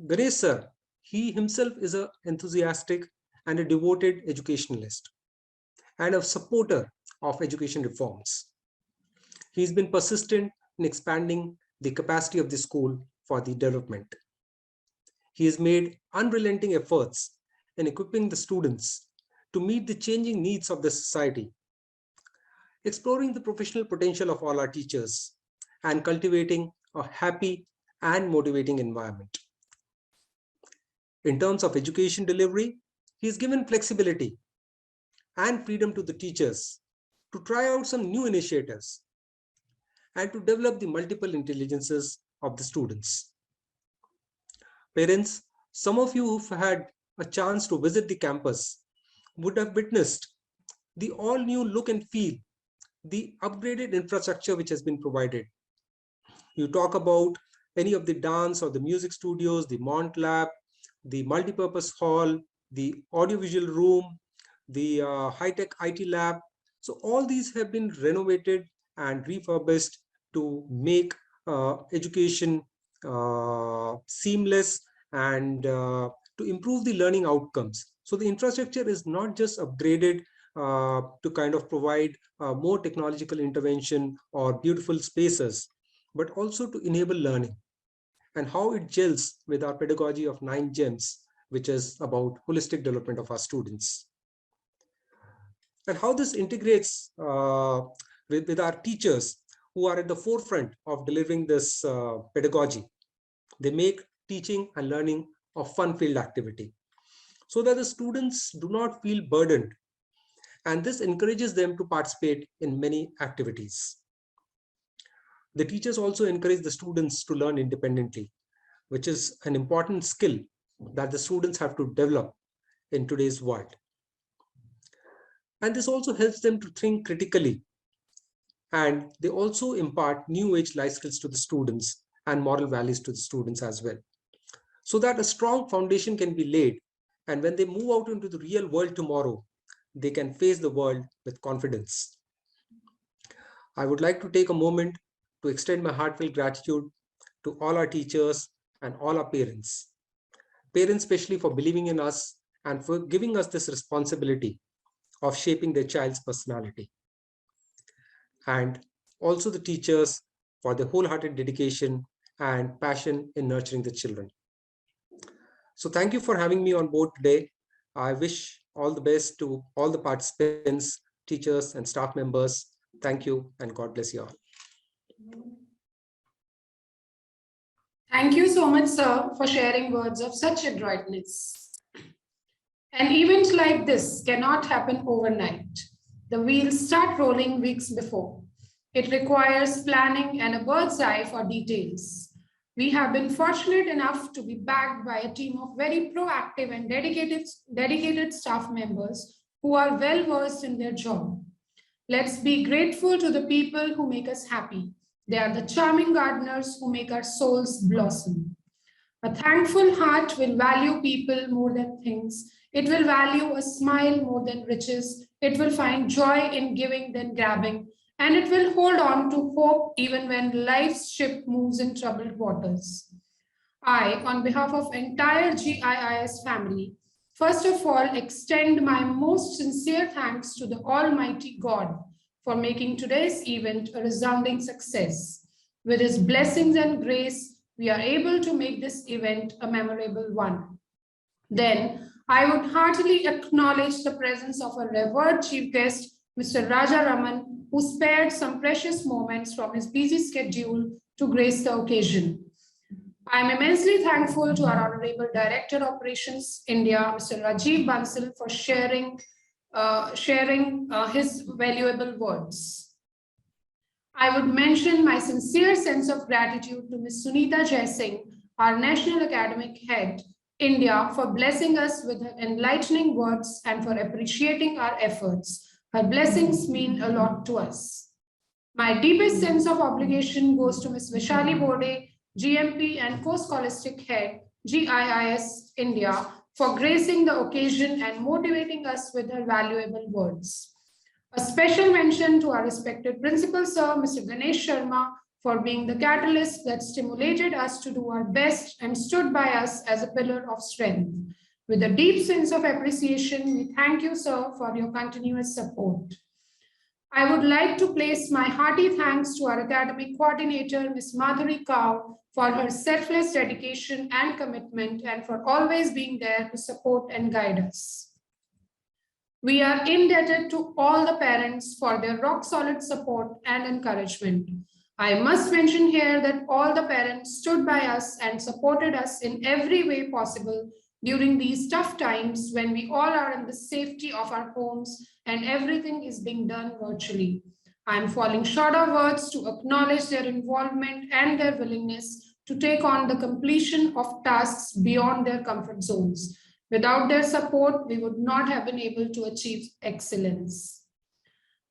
Ganesh sir, he himself is an enthusiastic and a devoted educationalist and a supporter of education reforms. He's been persistent in expanding the capacity of the school for the development. He has made unrelenting efforts in equipping the students to meet the changing needs of the society, exploring the professional potential of all our teachers, and cultivating a happy and motivating environment. In terms of education delivery, he has given flexibility and freedom to the teachers to try out some new initiatives and to develop the multiple intelligences of the students. Parents, some of you who've had a chance to visit the campus would have witnessed the all-new look and feel, the upgraded infrastructure which has been provided. You talk about any of the dance or the music studios, the Mont Lab, the multipurpose hall, the audiovisual room, the high-tech IT lab. So all these have been renovated and refurbished to make education seamless and to improve the learning outcomes. So the infrastructure is not just upgraded to kind of provide more technological intervention or beautiful spaces, but also to enable learning and how it gels with our pedagogy of 9 gems, which is about holistic development of our students. and how this integrates with our teachers who are at the forefront of delivering this pedagogy. They make teaching and learning a fun-filled activity so that the students do not feel burdened, and this encourages them to participate in many activities. The teachers also encourage the students to learn independently, which is an important skill that the students have to develop in today's world. And this also helps them to think critically, and they also impart new age life skills to the students and moral values to the students as well, so that a strong foundation can be laid, and when they move out into the real world tomorrow, they can face the world with confidence. I would like to take a moment to extend my heartfelt gratitude to all our teachers and all our parents. Parents especially for believing in us and for giving us this responsibility of shaping their child's personality. And also the teachers for their wholehearted dedication and passion in nurturing the children. So thank you for having me on board today. I wish all the best to all the participants, teachers and staff members. Thank you and God bless you all. Thank you so much, sir, for sharing words of such adroitness. An event like this cannot happen overnight. The wheels start rolling weeks before. It requires planning and a bird's eye for details. We have been fortunate enough to be backed by a team of very proactive and dedicated staff members who are well versed in their job. Let's be grateful to the people who make us happy. They are the charming gardeners who make our souls blossom. A thankful heart will value people more than things. It will value a smile more than riches. It will find joy in giving than grabbing. And it will hold on to hope even when life's ship moves in troubled waters. I, on behalf of entire GIIS family, first of all extend my most sincere thanks to the Almighty God for making today's event a resounding success. With His blessings and grace, we are able to make this event a memorable one. Then, I would heartily acknowledge the presence of a revered chief guest, Mr. Raja Raman, who spared some precious moments from his busy schedule to grace the occasion. I am immensely thankful to our Honorable Director Operations India, Mr. Rajiv Bansal, for sharing his valuable words. I would mention my sincere sense of gratitude to Ms. Sunita Jaising, our National Academic Head, India, for blessing us with her enlightening words and for appreciating our efforts. Her blessings mean a lot to us. My deepest sense of obligation goes to Ms. Vishali Bode, GMP and Co-Scholastic Head, GIIS India, for gracing the occasion and motivating us with her valuable words. A special mention to our respected Principal Sir, Mr. Ganesh Sharma, for being the catalyst that stimulated us to do our best and stood by us as a pillar of strength. With a deep sense of appreciation, we thank you, sir, for your continuous support. I would like to place my hearty thanks to our academic coordinator, Ms. Madhuri Kao, for her selfless dedication and commitment and for always being there to support and guide us. We are indebted to all the parents for their rock-solid support and encouragement. I must mention here that all the parents stood by us and supported us in every way possible during these tough times when we all are in the safety of our homes and everything is being done virtually. I am falling short of words to acknowledge their involvement and their willingness to take on the completion of tasks beyond their comfort zones. Without their support, we would not have been able to achieve excellence.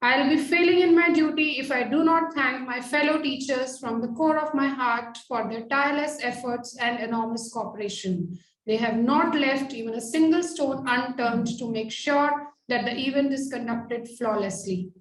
I'll be failing in my duty if I do not thank my fellow teachers from the core of my heart for their tireless efforts and enormous cooperation. They have not left even a single stone unturned to make sure that the event is conducted flawlessly.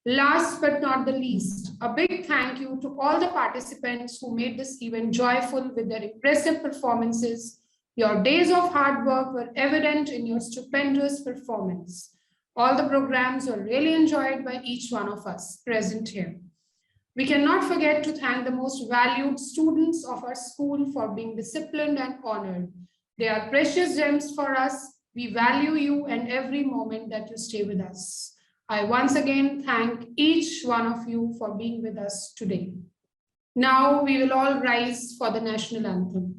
Last but not the least, a big thank you to all the participants who made this event joyful with their impressive performances. Your days of hard work were evident in your stupendous performance. All the programs were really enjoyed by each one of us present here. We cannot forget to thank the most valued students of our school for being disciplined and honored. They are precious gems for us We value you and every moment that you stay with us. I once again thank each one of you for being with us today. Now we will all rise for the national anthem.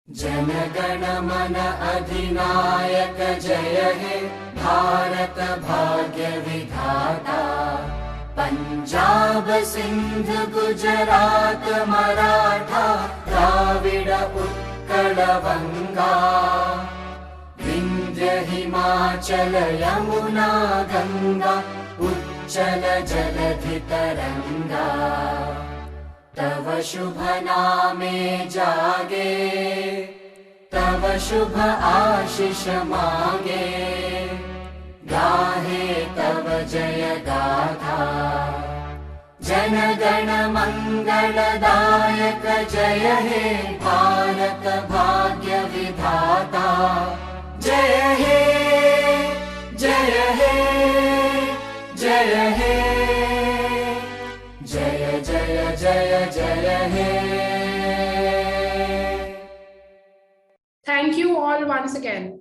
जनगण मन अधिनायक जय हे भारत भाग्य विधाता पंजाब सिंध गुजरात मराठा द्राविड उत्कल बंगा विंध्य हिमाचल यमुना गंगा उच्चल जलधि तरंगा तव शुभ नामे जागे तव शुभ आशीष मांगे गाहे तव जय गाथा जन गण मंगलदायक जय हे भारत भाग्य विधाता जय हे जय हे जय हे जय जय जय जय हे Thank you all once again.